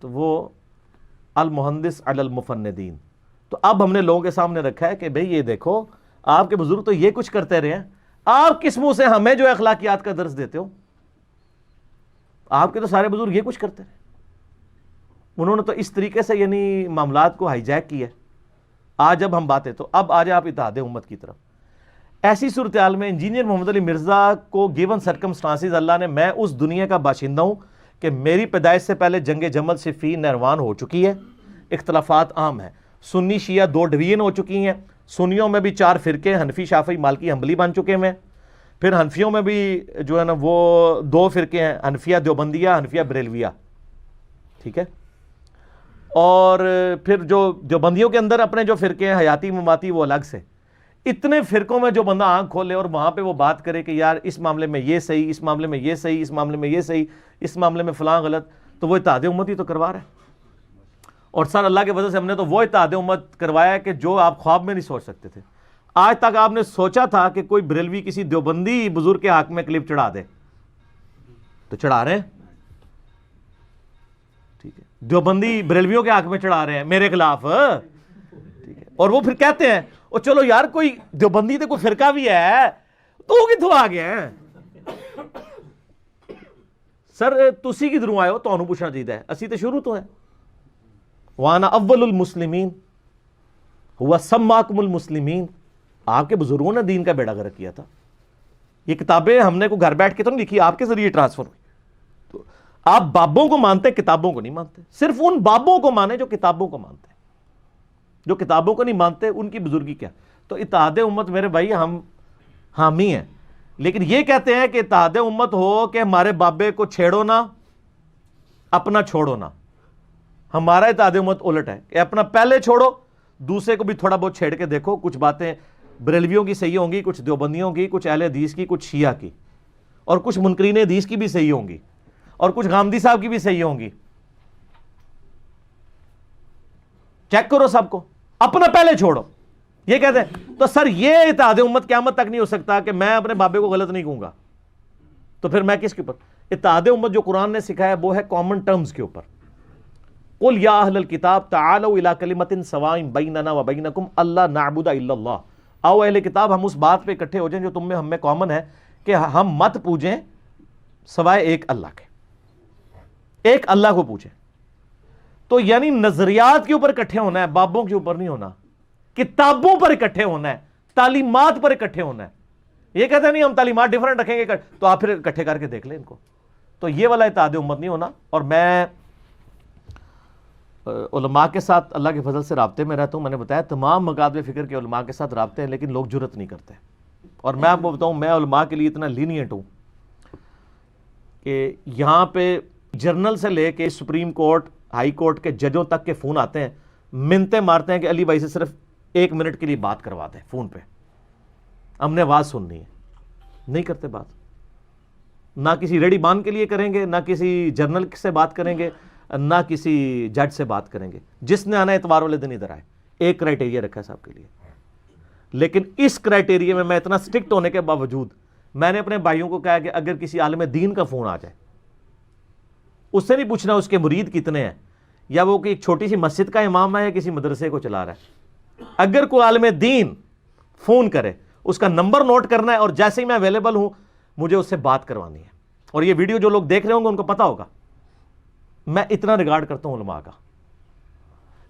تو وہ المہندس علی المفندین. تو اب ہم نے لوگوں کے سامنے رکھا ہے کہ بھئی یہ دیکھو آپ کے بزرگ تو یہ کچھ کرتے رہے ہیں، آپ کس منہ سے ہمیں جو اخلاقیات کا درس دیتے ہو؟ آپ کے تو سارے بزرگ یہ کچھ کرتے رہے. انہوں نے تو اس طریقے سے یعنی معاملات کو ہائی جیک کیا ہے. آج اب ہم باتیں تو اب آ جائیں آپ اتحاد امت کی طرف. ایسی صورتحال میں انجینئر محمد علی مرزا کو گیون سرکمسٹانسز اللہ نے، میں اس دنیا کا باشندہ ہوں کہ میری پیدائش سے پہلے جنگ جمل صفین نہروان ہو چکی ہے. اختلافات عام ہیں. سنی شیعہ 2 ڈویژن ہو چکی ہیں. سنیوں میں بھی 4 فرقے، حنفی شافعی مالکی حنبلی بن چکے ہیں. پھر حنفیوں میں بھی جو ہے نا وہ 2 فرقے ہیں، حنفیہ دیوبندیہ، حنفیہ بریلویہ. ٹھیک ہے. اور پھر جو دیوبندیوں کے اندر اپنے جو فرقے ہیں حیاتی مماتی وہ الگ سے. اتنے فرقوں میں جو بندہ آنکھ کھولے اور وہاں پہ وہ بات کرے کہ یار اس معاملے میں یہ صحیح، اس معاملے میں یہ صحیح، اس معاملے میں یہ صحیح، اس معاملے میں فلاں غلط، تو وہ اتحاد امت ہی تو کروا رہا ہے. اور سر اللہ کی وجہ سے ہم نے تو وہ اتحاد امت کروایا ہے کہ جو آپ خواب میں نہیں سوچ سکتے تھے. آج تک آپ نے سوچا تھا کہ کوئی بریلوی کسی دیوبندی بزرگ کے حق میں کلپ چڑھا دے؟ تو چڑھا رہے ہیں. ٹھیک ہے. دیوبندی بریلویوں کے حق میں چڑھا رہے ہیں میرے خلاف. ٹھیک ہے. اور وہ پھر کہتے ہیں او چلو یار کوئی دیوبندی تو کوئی فرقہ بھی ہے تو کتوں آ گیا ہے؟ سر تسی کدھروں آئے ہو؟ تانوں پوچھنا چاہیے. اسی تو شروع تو ہیں. وانا اول المسلمین ہوا سماکم المسلمین. آپ کے بزرگوں نے دین کا بیڑا غرق کیا تھا. یہ کتابیں ہم نے کو گھر بیٹھ کے تو نہیں لکھی، آپ کے ذریعے ٹرانسفر ہوئی. تو آپ بابوں کو مانتے، کتابوں کو نہیں مانتے. صرف ان بابوں کو مانے جو کتابوں کو مانتے ہیں. جو کتابوں کو نہیں مانتے ان کی بزرگی کیا. تو اتحاد امت میرے بھائی ہم حامی ہیں، لیکن یہ کہتے ہیں کہ اتحاد امت ہو کہ ہمارے بابے کو چھیڑو نہ اپنا چھوڑو نہ. ہمارا اتحاد امت الٹ ہے کہ اپنا پہلے چھوڑو، دوسرے کو بھی تھوڑا بہت چھیڑ کے دیکھو. کچھ باتیں بریلویوں کی صحیح ہوں گی، کچھ دیوبندیوں کی، کچھ اہل حدیث کی، کچھ شیعہ کی، اور کچھ منکرین حدیث کی بھی صحیح ہوں گی، اور کچھ غامدی صاحب کی بھی صحیح ہوں گی. چیک کرو سب کو، اپنا پہلے چھوڑو. یہ کہتے ہیں تو سر یہ اتحاد امت قیامت تک نہیں ہو سکتا کہ میں اپنے بابے کو غلط نہیں کہوں گا. تو پھر میں کس کے اوپر؟ اتحاد امت جو قرآن نے سکھایا وہ ہے کامن ٹرمز کے اوپر. قل یا اہل الکتاب تعالوا الی کلمۃ سواء بیننا وبینکم الا نعبد الا اللہ. آؤ اہل کتاب ہم اس بات پہ اکٹھے ہو جائیں جو تم میں ہم میں کامن ہے کہ ہم مت پوجیں سوائے ایک اللہ کے. ایک اللہ کو پوچھیں. تو یعنی نظریات کے اوپر اکٹھے ہونا ہے, بابوں کے اوپر نہیں ہونا, کتابوں پر اکٹھے ہونا ہے, تعلیمات پر اکٹھے ہونا ہے. یہ کہتے ہیں نہیں ہم تعلیمات ڈیفرنٹ رکھیں گے, تو آپ پھر اکٹھے کر کے دیکھ لیں ان کو. تو یہ والا اتحاد امت نہیں ہونا. اور میں علماء کے ساتھ اللہ کے فضل سے رابطے میں رہتا ہوں. میں نے بتایا تمام مکاتب فکر کے علماء کے ساتھ رابطے ہیں, لیکن لوگ جرت نہیں کرتے. اور میں آپ کو بتاؤں, میں علماء کے لیے اتنا لینیئنٹ ہوں کہ یہاں پہ جرنل سے لے کے سپریم کورٹ, ہائی کورٹ کے ججوں تک کے فون آتے ہیں, منتیں مارتے ہیں کہ علی بھائی سے صرف 1 منٹ کے لیے بات کروا دیں فون پہ, ہم نے آواز سننی ہے. نہیں کرتے بات. نہ کسی ریڈی بان کے لیے کریں گے, نہ کسی جرنل سے بات کریں گے, نہ کسی جج سے بات کریں گے. جس نے آنا اتوار والے دن ادھر آئے. ایک کرائٹیریا رکھا ہے صاحب کے لیے. لیکن اس کرائٹیریا میں اتنا اسٹرکٹ ہونے کے باوجود میں نے اپنے بھائیوں کو کہا کہ اگر کسی عالم دین کا فون آ جائے, اس سے نہیں پوچھنا اس کے مرید کتنے ہیں, یا وہ کہ ایک چھوٹی سی مسجد کا امام ہے یا کسی مدرسے کو چلا رہا ہے. اگر کوئی عالم دین فون کرے, اس کا نمبر نوٹ کرنا ہے, اور جیسے ہی میں اویلیبل ہوں مجھے اس سے بات کروانی ہے. اور یہ ویڈیو جو لوگ دیکھ رہے ہوں گے ان کو پتا ہوگا میں اتنا ریگارڈ کرتا ہوں علماء کا.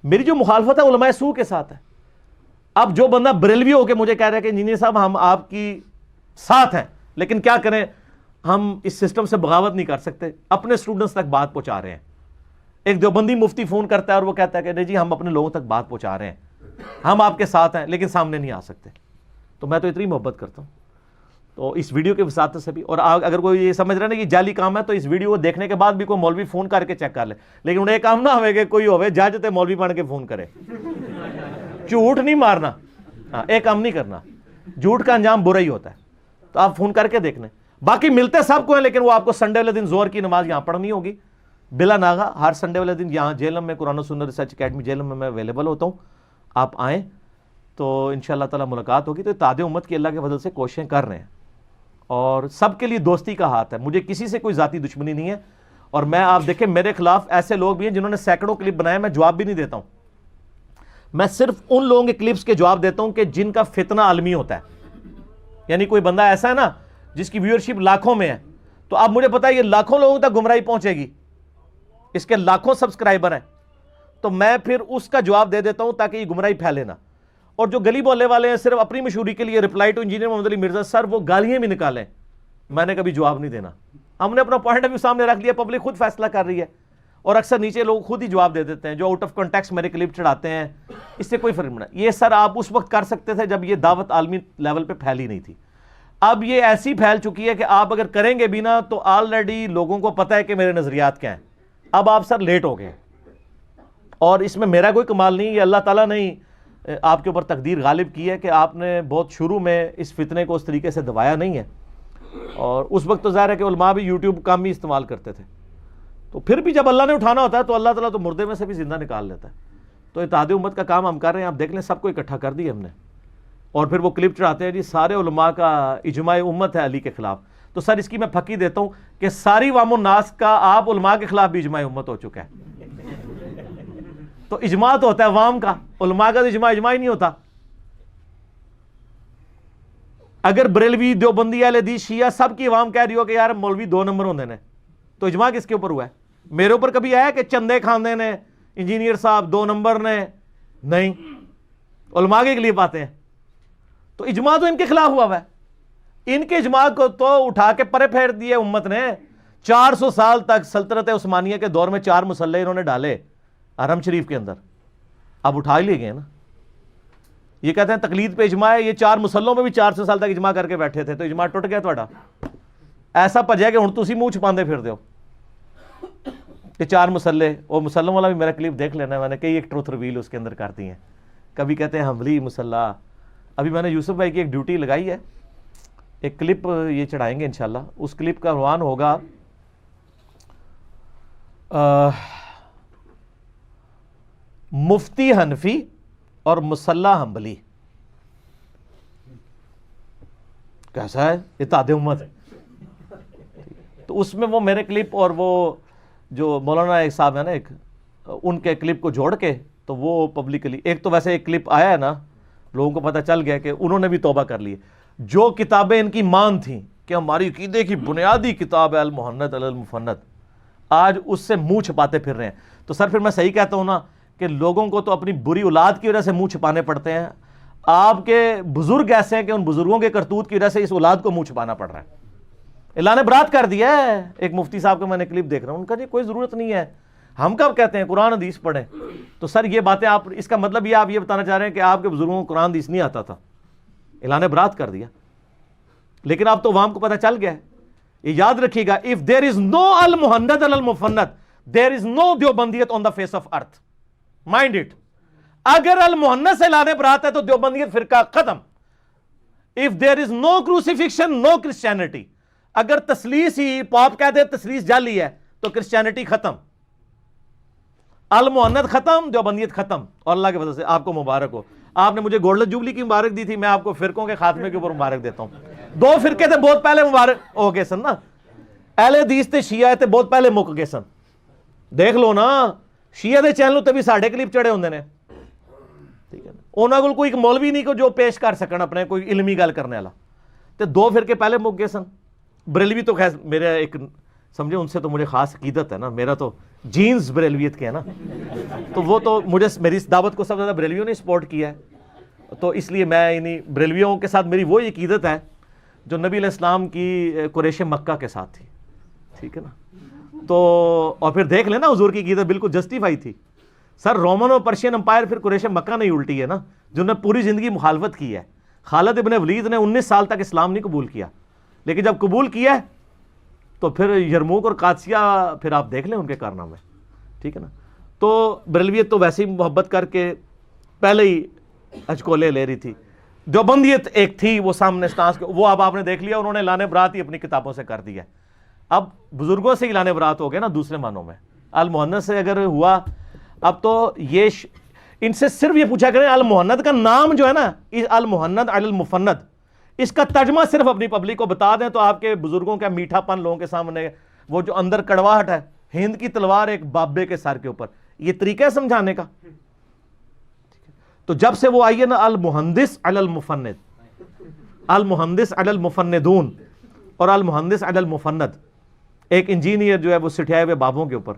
میری جو مخالفت ہے علماء سو کے ساتھ ہے. اب جو بندہ بریلوی ہو کے مجھے کہہ رہا ہے کہ انجینئر صاحب ہم آپ کی ساتھ ہیں, لیکن کیا کریں, ہم اس سسٹم سے بغاوت نہیں کر سکتے, اپنے اسٹوڈنٹس تک بات پہنچا رہے ہیں. ایک دیوبندی مفتی فون کرتا ہے اور وہ کہتا ہے کہ نہیں جی ہم اپنے لوگوں تک بات پہنچا رہے ہیں, ہم آپ کے ساتھ ہیں, لیکن سامنے نہیں آ سکتے. تو میں تو اتنی محبت کرتا ہوں. تو اس ویڈیو کے وساطت سے بھی, اور اگر کوئی یہ سمجھ رہا ہے نا کہ جعلی کام ہے, تو اس ویڈیو کو دیکھنے کے بعد بھی کوئی مولوی فون کر کے چیک کر لے. لیکن انہیں کام نہ ہوئے کہ کوئی ہوئے جج تے مولوی بن کے فون کرے. جھوٹ نہیں مارنا, ایک کام نہیں کرنا, جھوٹ کا انجام برا ہی ہوتا ہے. تو آپ فون کر کے دیکھ لیں. باقی ملتے سب کو ہیں, لیکن وہ آپ کو سنڈے والے دن زور کی نماز یہاں پڑھنی ہوگی بلا ناغہ. ہر سنڈے والے دن یہاں جیلم میں, قرآن و سنت ریسرچ اکیڈمی جیلم میں اویلیبل ہوتا ہوں. آپ آئیں تو انشاءاللہ تعالی ملاقات ہوگی. تو اتحاد امت کی اللہ کے فضل سے کوششیں کر رہے ہیں, اور سب کے لیے دوستی کا ہاتھ ہے. مجھے کسی سے کوئی ذاتی دشمنی نہیں ہے. اور میں, آپ دیکھیں میرے خلاف ایسے لوگ بھی ہیں جنہوں نے سینکڑوں کلپ بنائے, میں جواب بھی نہیں دیتا ہوں. میں صرف ان لوگوں کے کلپس کے جواب دیتا ہوں کہ جن کا فتنہ عالمی ہوتا ہے. یعنی کوئی بندہ ایسا ہے نا جس کی ویورشپ لاکھوں میں ہے, تو اب مجھے پتا ہے یہ لاکھوں لوگوں تک گمراہی پہنچے گی, اس کے لاکھوں سبسکرائبر ہیں, تو میں پھر اس کا جواب دے دیتا ہوں تاکہ یہ گمراہی پھیلے نہ. اور جو گلی بولے والے ہیں صرف اپنی مشہوری کے لیے, رپلائی ٹو انجینئر محمد علی مرزا سر, وہ گالیاں بھی نکالیں, میں نے کبھی جواب نہیں دینا. ہم نے اپنا پوائنٹ آف ویو سامنے رکھ لیا, پبلک خود فیصلہ کر رہی ہے. اور اکثر نیچے لوگ خود ہی جواب دے دیتے ہیں جو آؤٹ آف کانٹیکسٹ میرے کلپ چڑھاتے ہیں, اس سے کوئی فرق نہیں پڑا. یہ سر آپ اس وقت کر سکتے تھے جب یہ دعوت عالمی لیول پہ پھیلی نہیں تھی. اب یہ ایسی پھیل چکی ہے کہ آپ اگر کریں گے بھی نا تو آلریڈی لوگوں کو پتہ ہے کہ میرے نظریات کیا ہیں. اب آپ سر لیٹ ہو گئے, اور اس میں میرا کوئی کمال نہیں, یہ اللہ تعالیٰ نے آپ کے اوپر تقدیر غالب کی ہے کہ آپ نے بہت شروع میں اس فتنے کو اس طریقے سے دبایا نہیں ہے. اور اس وقت تو ظاہر ہے کہ علماء بھی یوٹیوب کام بھی استعمال کرتے تھے, تو پھر بھی جب اللہ نے اٹھانا ہوتا ہے تو اللہ تعالیٰ تو مردے میں سے بھی زندہ نکال لیتا ہے. تو اتحاد امت کا کام ہم کر رہے ہیں, آپ دیکھ لیں سب کو اکٹھا کر دیا ہم نے. اور پھر وہ کلپ چڑھاتے ہیں جی سارے علماء کا اجماع امت ہے علی کے خلاف. تو سر اس کی میں پھکی دیتا ہوں کہ ساری عوام الناس کا آپ علماء کے خلاف بھی اجماع امت ہو چکا ہے. تو اجماع تو ہوتا ہے عوام کا, علماء کا تو اجماع ہی نہیں ہوتا. اگر بریلوی, دیوبندی, اہل حدیث, شیعہ سب کی عوام کہہ رہی ہو کہ یار مولوی 2 نمبر ہوندے نے, تو اجماع کس کے اوپر ہوا ہے؟ میرے اوپر کبھی آیا کہ چندے کھاندے نے, انجینئر صاحب 2 نمبر نے؟ نہیں, علماء کے لیے باتیں ہیں. تو اجماع تو ان کے خلاف ہوا ہے. ان کے اجماع کو تو اٹھا کے پرے پھیر دیے امت نے. 400 سال تک سلطنت عثمانیہ کے دور میں 4 مسلح انہوں نے ڈالے حرم شریف کے اندر, اب اٹھا ہی لے گئے نا. یہ کہتے ہیں تقلید پہ اجماع ہے, یہ 4 مسلوں میں بھی 400 سال تک اجماع کر کے بیٹھے تھے, تو اجماع ٹوٹ گیا تھوڑا. ایسا پجیا کہ ہن تسی منہ چھپاندے پھر دیو کہ 4 مسلح. وہ مسلم والا بھی میرا کلپ دیکھ لینا, میں نے کئی ایک ٹروتھ ریویل اس کے اندر کر دی ہیں. کبھی کہتے ہیں حملی مسلح. ابھی میں نے یوسف بھائی کی ایک ڈیوٹی لگائی ہے, ایک کلپ یہ چڑھائیں گے انشاءاللہ. اس کلپ کا عنوان ہوگا مفتی حنفی اور مسلح حنبلی. کیسا ہے اتحاد امت؟ تو اس میں وہ میرے کلپ اور وہ جو مولانا ایک صاحب ہے نا ایک, ان کے کلپ کو جوڑ کے تو وہ پبلکلی, ایک تو ویسے ایک کلپ آیا ہے نا, لوگوں کو پتہ چل گیا کہ انہوں نے بھی توبہ کر لی. جو کتابیں ان کی مان تھیں کہ ہماری عقیدے کی بنیادی کتاب ہے المحنت علی المفند, آج اس سے منہ چھپاتے پھر رہے ہیں. تو سر پھر میں صحیح کہتا ہوں نا کہ لوگوں کو تو اپنی بری اولاد کی وجہ سے منہ چھپانے پڑتے ہیں. آپ کے بزرگ ایسے ہیں کہ ان بزرگوں کے کرتوت کی وجہ سے اس اولاد کو منہ چھپانا پڑ رہا ہے. اعلان برات کر دیا ہے. ایک مفتی صاحب کا میں نے کلپ دیکھ رہا ہوں, ان کا جی کوئی ضرورت نہیں ہے, ہم کب کہتے ہیں قرآن حدیث پڑھیں. تو سر یہ باتیں آپ, اس کا مطلب یہ آپ یہ بتانا چاہ رہے ہیں کہ آپ کے بزرگوں کو قرآن حدیث نہیں آتا تھا, اعلان برات کر دیا. لیکن اب تو عوام کو پتہ چل گیا ہے. یہ یاد رکھیے گا, if there is no al-muhannad al-mufannad, there is no دیوبندیت on the face of earth. Mind it. اگر المحنت سے اعلان برات ہے تو دیوبندیت فرقہ ختم. If there is no crucifixion, no Christianity. اگر تسلیس ہی پاپ کہتے ہیں تسلیس جعلی ہے تو کرسچینٹی ختم, المحنت ختم, دیوبندیت ختم. اور اللہ کے فضل سے آپ کو مبارک ہو. آپ نے مجھے گولڈن جوبلی کی مبارک دی تھی, میں آپ کو فرقوں کے خاتمے کے اوپر مبارک دیتا ہوں. 2 فرقے تھے بہت پہلے مبارک ہو گئے سن نا, اہل حدیث تے شیعہ تھے بہت پہلے مک گئے سن. دیکھ لو نا, شیعہ دے چینل تے بھی ساڈے کلپ چڑھے ہوندے نے, ٹھیک ہے نا. انہاں کول کوئی مولوی نہیں کو جو پیش کر سکن اپنے کوئی علمی گل کرنے والا. تے 2 فرقے پہلے مک گئے سن. بریلوی تو خیر میرا ایک سمجھے ان سے تو مجھے خاص عقیدت ہے نا, میرا تو جینز بریلویت کے ہے نا, تو وہ تو مجھے میری اس دعوت کو سب سے زیادہ بریلویوں نے سپورٹ کیا ہے. تو اس لیے میں یعنی بریلویوں کے ساتھ میری وہ عقیدت ہے جو نبی علیہ السلام کی قریش مکہ کے ساتھ تھی, ٹھیک ہے نا. تو اور پھر دیکھ لینا حضور کی عقیدت بالکل جسٹیفائی تھی. سر رومن اور پرشین امپائر پھر قریش مکہ نہیں الٹی ہے نا, جنہوں نے پوری زندگی مخالفت کی ہے. خالد ابن ولید نے 19 سال تک اسلام نہیں قبول کیا, لیکن جب قبول کیا ہے تو پھر یرموک اور قادسیہ پھر آپ دیکھ لیں ان کے کارنامے, ٹھیک ہے نا. تو بریلویت تو ویسے ہی محبت کر کے پہلے ہی اچکولے لے رہی تھی. دیوبندیت ایک تھی وہ سامنے سٹانس, وہ اب آپ نے دیکھ لیا, انہوں نے اعلان برات ہی اپنی کتابوں سے کر دیا. اب بزرگوں سے اعلان برات ہو گیا نا دوسرے معنوں میں, المحنت سے اگر ہوا. اب تو یہ ان سے صرف یہ پوچھا کریں المحنت کا نام جو ہے نا, المحنت علی المفند, اس کا ترجمہ صرف اپنی پبلک کو بتا دیں تو آپ کے بزرگوں کا میٹھا پن لوگوں کے سامنے, وہ جو اندر کڑواہٹ ہے, ہند کی تلوار ایک بابے کے سر کے اوپر, یہ طریقہ ہے سمجھانے کا. تو جب سے وہ آئی ہے نا المحندث علی المفند, المحندث علی المفندون اور المحندث علی المفند, ایک انجینئر جو ہے وہ سٹھائے ہوئے بابوں کے اوپر,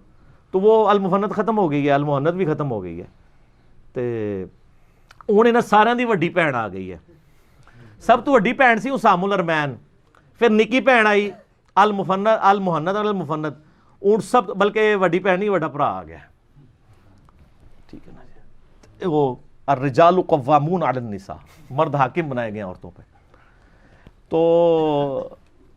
تو وہ المفند ختم ہو گئی ہے, المحند بھی ختم ہو گئی ہے. تے انہیں نا سارے دی وڈی بھین آ گئی ہے. سب تو وڈی بھین سی اسام الرمین, پھر نکی بھین آئی المحند علی المفند, اون سب بلکہ وڈی بھین نہیں وڈا بھرا آ گیا, ٹھیک ہے نا. وہ الرجال قوامون علی النساء, مرد حاکم بنائے گئے عورتوں پہ. تو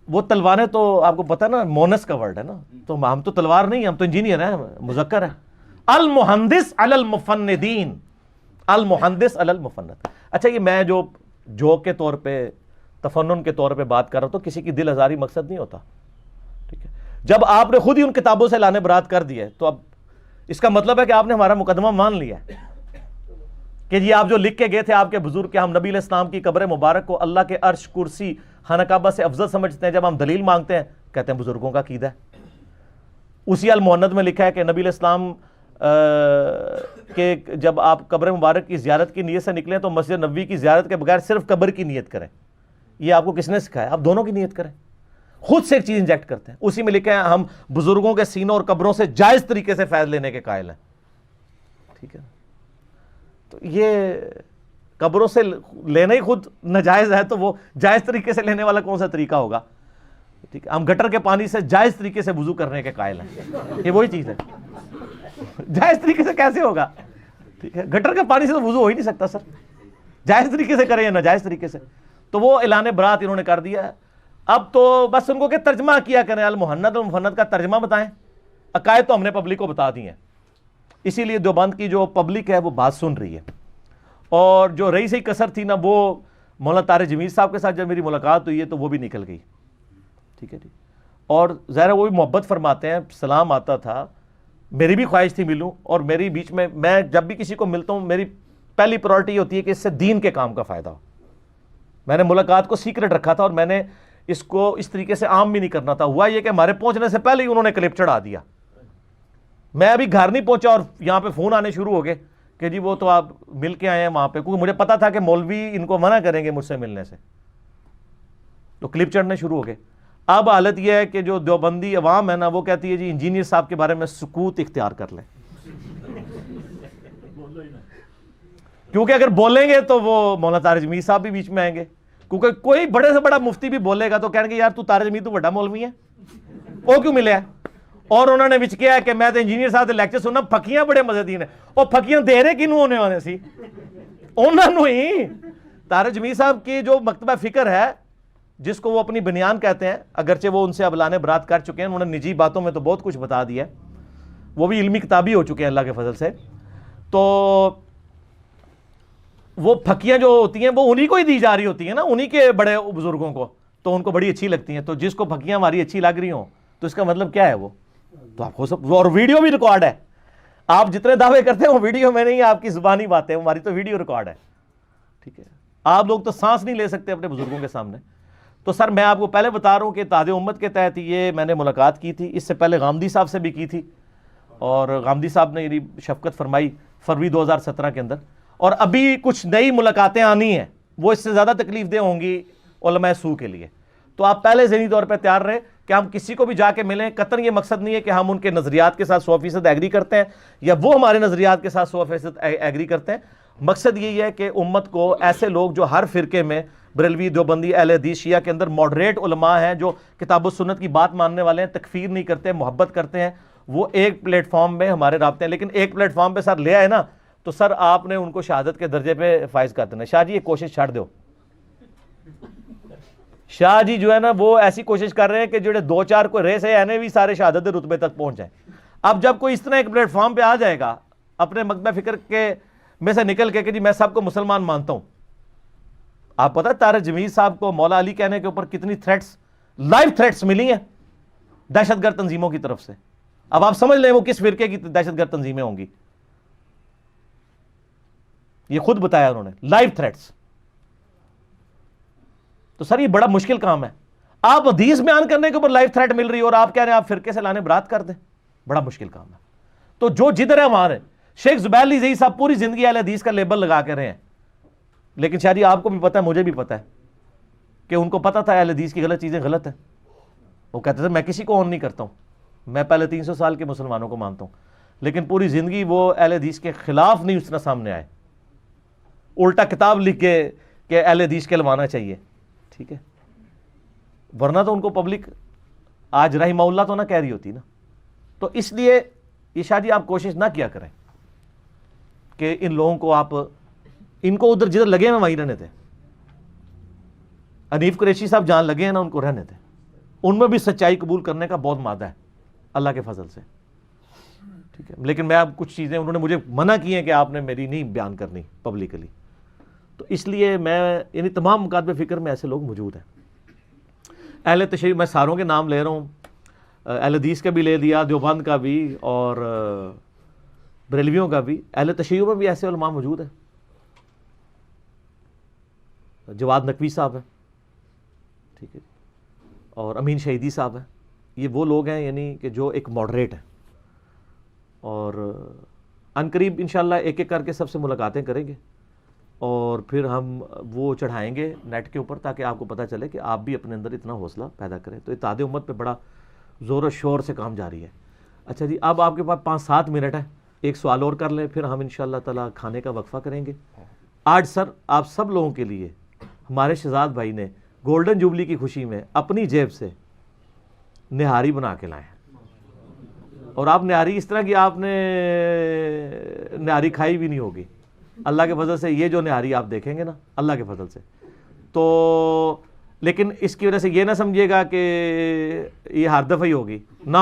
وہ تلواریں تو آپ کو پتہ ہے نا مونس کا ورڈ ہے نا, تو ہم تو تلوار نہیں, ہم تو انجینئر ہیں, مذکر ہے. المحندث علی المفندین, المحندث علی المفند. اچھا یہ میں جو جوک کے طور پہ تفنن کے طور پہ بات کر رہا ہوں تو کسی کی دل آزاری مقصد نہیں ہوتا, ٹھیک ہے. جب آپ نے خود ہی ان کتابوں سے اعلان برات کر دیا ہے تو اب اس کا مطلب ہے کہ آپ نے ہمارا مقدمہ مان لیا ہے کہ جی آپ جو لکھ کے گئے تھے آپ کے بزرگ کہ ہم نبی علیہ السلام کی قبر مبارک کو اللہ کے عرش کرسی خانہ کعبہ سے افضل سمجھتے ہیں. جب ہم دلیل مانگتے ہیں کہتے ہیں بزرگوں کا عقیدہ ہے. اسی المحند میں لکھا ہے کہ نبی علیہ السلام کہ جب آپ قبر مبارک کی زیارت کی نیت سے نکلیں تو مسجد نبوی کی زیارت کے بغیر صرف قبر کی نیت کریں. یہ آپ کو کس نے سکھایا؟ آپ دونوں کی نیت کریں. خود سے ایک چیز انجیکٹ کرتے ہیں. اسی میں لکھا ہے ہم بزرگوں کے سینوں اور قبروں سے جائز طریقے سے فیض لینے کے قائل ہیں, ٹھیک ہے. تو یہ قبروں سے لینا ہی خود ناجائز ہے, تو وہ جائز طریقے سے لینے والا کون سا طریقہ ہوگا, ٹھیک ہے. ہم گٹر کے پانی سے جائز طریقے سے وضو کرنے کے قائل ہیں, یہ وہی چیز ہے. جائز طریقے سے کیسے ہوگا, ٹھیک ہے. گٹر کے پانی سے تو وضو ہو ہی نہیں سکتا سر, جائز طریقے سے کریں یا ناجائز طریقے سے. تو وہ اعلان برات انہوں نے کر دیا ہے. اب تو بس ان کو کہ ترجمہ کیا کریں, المحند المفند کا ترجمہ بتائیں. عقائد تو ہم نے پبلک کو بتا دی ہیں, اسی لیے دیوبند کی جو پبلک ہے وہ بات سن رہی ہے. اور جو رہی صحیح کسر تھی نا, وہ مولانا طارق جمیل صاحب کے ساتھ جب میری ملاقات ہوئی ہے تو وہ بھی نکل گئی, ٹھیک ہے جی. اور ظاہر وہ بھی محبت فرماتے ہیں, سلام آتا تھا, میری بھی خواہش تھی ملوں. اور میری بیچ میں جب بھی کسی کو ملتا ہوں میری پہلی پرائرٹی ہوتی ہے کہ اس سے دین کے کام کا فائدہ ہو. میں نے ملاقات کو سیکرٹ رکھا تھا اور میں نے اس کو اس طریقے سے عام بھی نہیں کرنا تھا. ہوا یہ کہ ہمارے پہنچنے سے پہلے ہی انہوں نے کلپ چڑھا دیا. میں ابھی گھر نہیں پہنچا اور یہاں پہ فون آنے شروع ہو گئے کہ جی وہ تو آپ مل کے آئے ہیں وہاں پہ, کیونکہ مجھے پتا تھا کہ مولوی ان کو منع کریں گے مجھ سے ملنے سے, تو کلپ چڑھنے شروع ہو گئے. اب حالت یہ ہے کہ جو دیوبندی عوام ہے نا وہ کہتی ہے جی انجینئر صاحب کے بارے میں سکوت اختیار کر لیں، کیونکہ اگر بولیں گے تو وہ مولانا طارق جمیل صاحب بھی بیچ میں آئیں گے، کیونکہ کوئی بڑے سے بڑا مفتی بھی بولے گا تو کہیں گے یار تو طارق جمیل تو بڑا مولوی ہے، وہ کیوں ملے ہے؟ اور انہوں نے وچ کیا ہے کہ میں تو انجینئر صاحب دے لیکچر سننا، پھکیاں بڑے مزے دی نے، وہ پھکیاں دے رہے کنوں ہونے والے سی انہوں ہی۔ طارق جمیل صاحب کی جو مکتبہ فکر ہے جس کو وہ اپنی بنیان کہتے ہیں، اگرچہ وہ ان سے ابلانے برات کر چکے ہیں، انہوں نے نجی باتوں میں تو بہت کچھ بتا دیا ہے، وہ بھی علمی کتابی ہو چکے ہیں اللہ کے فضل سے، تو وہ پھکیاں جو ہوتی ہیں وہ انہی کو ہی دی جا رہی ہوتی ہیں نا، انہی کے بڑے بزرگوں کو، تو ان کو بڑی اچھی لگتی ہیں، تو جس کو پھکیاں ہماری اچھی لگ رہی ہوں تو اس کا مطلب کیا ہے؟ وہ تو آپ کو سب، اور ویڈیو بھی ریکارڈ ہے، آپ جتنے دعوے کرتے ہیں وہ ویڈیو میں نہیں، آپ کی زبانی باتیں، ہماری تو ویڈیو ریکارڈ ہے، ٹھیک ہے؟ آپ لوگ تو سانس نہیں لے سکتے اپنے بزرگوں کے سامنے۔ تو سر میں آپ کو پہلے بتا رہا ہوں کہ اتحاد امت کے تحت یہ میں نے ملاقات کی تھی، اس سے پہلے غامدی صاحب سے بھی کی تھی، اور غامدی صاحب نے یعنی شفقت فرمائی فروری 2017 کے اندر، اور ابھی کچھ نئی ملاقاتیں آنی ہیں، وہ اس سے زیادہ تکلیف دہ ہوں گی علماء سو کے لیے، تو آپ پہلے ذہنی طور پہ تیار رہے کہ ہم کسی کو بھی جا کے ملیں، قطعاً یہ مقصد نہیں ہے کہ ہم ان کے نظریات کے ساتھ 100% ایگری کرتے ہیں یا وہ ہمارے نظریات کے ساتھ 100% ایگری کرتے ہیں، مقصد یہی ہے کہ امت کو ایسے لوگ جو ہر فرقے میں بریلوی، دیوبندی، اہل حدیث، شیعہ کے اندر ماڈریٹ علماء ہیں جو کتاب و سنت کی بات ماننے والے ہیں، تکفیر نہیں کرتے، محبت کرتے ہیں، وہ ایک پلیٹ فارم میں ہمارے رابطے ہیں، لیکن ایک پلیٹ فارم پہ سر لے آئے نا تو سر آپ نے ان کو شہادت کے درجے پہ فائز کر دینا۔ شاہ جی یہ کوشش چھڑ دو، شاہ جی جو ہے نا وہ ایسی کوشش کر رہے ہیں کہ جڑے 2-4 کوئی ریس ہے بھی سارے شہادت رتبے تک پہنچ جائیں۔ اب جب کوئی اس طرح ایک پلیٹ فارم پہ آ جائے گا اپنے مکتبہ فکر کے میں سے نکل کے کہ جی میں سب کو مسلمان مانتا ہوں، آپ پتہ طارق جمیل صاحب کو مولا علی کہنے کے اوپر کتنی تھریٹس، لائیو تھریٹس ملی ہیں دہشت گرد تنظیموں کی طرف سے، اب آپ سمجھ لیں وہ کس فرقے کی دہشت گرد تنظیمیں ہوں گی، یہ خود بتایا انہوں نے، لائیو تھریٹس۔ تو سر یہ بڑا مشکل کام ہے، آپ حدیث بیان کرنے کے اوپر لائیو تھریٹ مل رہی ہے اور آپ کہہ رہے ہیں آپ فرقے سے لانے برات کر دیں، بڑا مشکل کام ہے۔ تو جو جدھر ہے وہاں رہے، شیخ زبیر علی زئی صاحب پوری زندگی اہل حدیث کا لیبل لگا کے رہے ہیں، لیکن شاید یہ آپ کو بھی پتہ ہے، مجھے بھی پتہ ہے کہ ان کو پتہ تھا اہل حدیث کی غلط چیزیں غلط ہیں، وہ کہتے تھے میں کسی کو اون نہیں کرتا ہوں، میں پہلے 300 سال کے مسلمانوں کو مانتا ہوں، لیکن پوری زندگی وہ اہل حدیث کے خلاف نہیں اس طرح سامنے آئے، الٹا کتاب لکھ کے کہ اہل حدیث کے لوانا چاہیے، ٹھیک ہے؟ ورنہ تو ان کو پبلک آج رحمہ اللہ تو نہ کہہ رہی ہوتی نا۔ تو اس لیے یہ شاہ جی آپ کوشش نہ کیا کریں کہ ان لوگوں کو آپ ان کو ادھر جدھر لگے ہیں وہیں رہنے تھے، حنیف قریشی صاحب جہاں لگے ہیں نا ان کو رہنے تھے، ان میں بھی سچائی قبول کرنے کا بہت مادہ ہے اللہ کے فضل سے، ٹھیک ہے؟ لیکن میں اب کچھ چیزیں انہوں نے مجھے منع کی ہیں کہ آپ نے میری نہیں بیان کرنی پبلکلی، تو اس لیے میں یعنی تمام مکاتب فکر میں ایسے لوگ موجود ہیں۔ اہل تشیع میں ساروں کے نام لے رہا ہوں، اہل حدیث کا بھی لے دیا، دیوبند کا بھی اور بریلویوں کا بھی، اہل تشیع میں بھی ایسے علماء موجود ہیں، جواد نقوی صاحب ہیں، ٹھیک ہے، اور امین شہیدی صاحب ہیں، یہ وہ لوگ ہیں یعنی کہ جو ایک ماڈریٹ ہیں، اور عنقریب انشاءاللہ ایک ایک کر کے سب سے ملاقاتیں کریں گے اور پھر ہم وہ چڑھائیں گے نیٹ کے اوپر تاکہ آپ کو پتہ چلے کہ آپ بھی اپنے اندر اتنا حوصلہ پیدا کریں۔ تو اتحاد امت پہ بڑا زور و شور سے کام جاری ہے۔ اچھا جی اب آپ کے پاس 5-7 منٹ ہے، ایک سوال اور کر لیں پھر ہم انشاءاللہ تعالی کھانے کا وقفہ کریں گے۔ آج سر آپ سب لوگوں کے لیے ہمارے شہزاد بھائی نے گولڈن جوبلی کی خوشی میں اپنی جیب سے نہاری بنا کے لائے ہیں، اور آپ نہاری اس طرح کی آپ نے نہاری کھائی بھی نہیں ہوگی اللہ کے فضل سے، یہ جو نہاری آپ دیکھیں گے نا اللہ کے فضل سے تو، لیکن اس کی وجہ سے یہ نہ سمجھیے گا کہ یہ ہر دفعہ ہی ہوگی، نا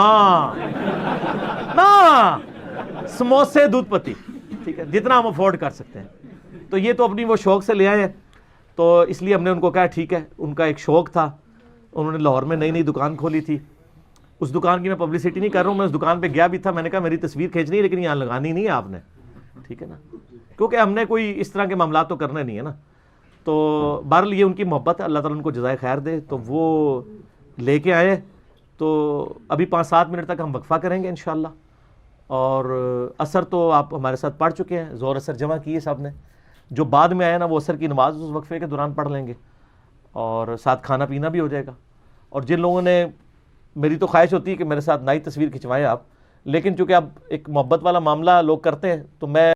سموسے دودھ پتی، ٹھیک ہے، جتنا ہم افورڈ کر سکتے ہیں، تو یہ تو اپنی وہ شوق سے لے آئے ہیں، تو اس لیے ہم نے ان کو کہا ٹھیک ہے، ان کا ایک شوق تھا، انہوں نے لاہور میں نئی دکان کھولی تھی، اس دکان کی میں پبلسٹی نہیں کر رہا ہوں، میں اس دکان پہ گیا بھی تھا، میں نے کہا میری تصویر کھینچنی ہے لیکن یہاں لگانی نہیں ہے آپ نے، ٹھیک ہے نا، کیونکہ ہم نے کوئی اس طرح کے معاملات تو کرنے نہیں ہے نا، تو بہرحال یہ ان کی محبت ہے، اللہ تعالیٰ ان کو جزائے خیر دے، تو وہ لے کے آئے، تو ابھی 5-7 منٹ تک ہم وقفہ کریں گے انشاءاللہ، اور عصر تو آپ ہمارے ساتھ پڑھ چکے ہیں، زور اثر جمع کیے سب نے، جو بعد میں آئے نا وہ عصر کی نماز اس وقفے کے دوران پڑھ لیں گے، اور ساتھ کھانا پینا بھی ہو جائے گا، اور جن لوگوں نے، میری تو خواہش ہوتی ہے کہ میرے ساتھ نہ ہی تصویر کھنچوائیں آپ، لیکن چونکہ اب ایک محبت والا معاملہ لوگ کرتے ہیں تو میں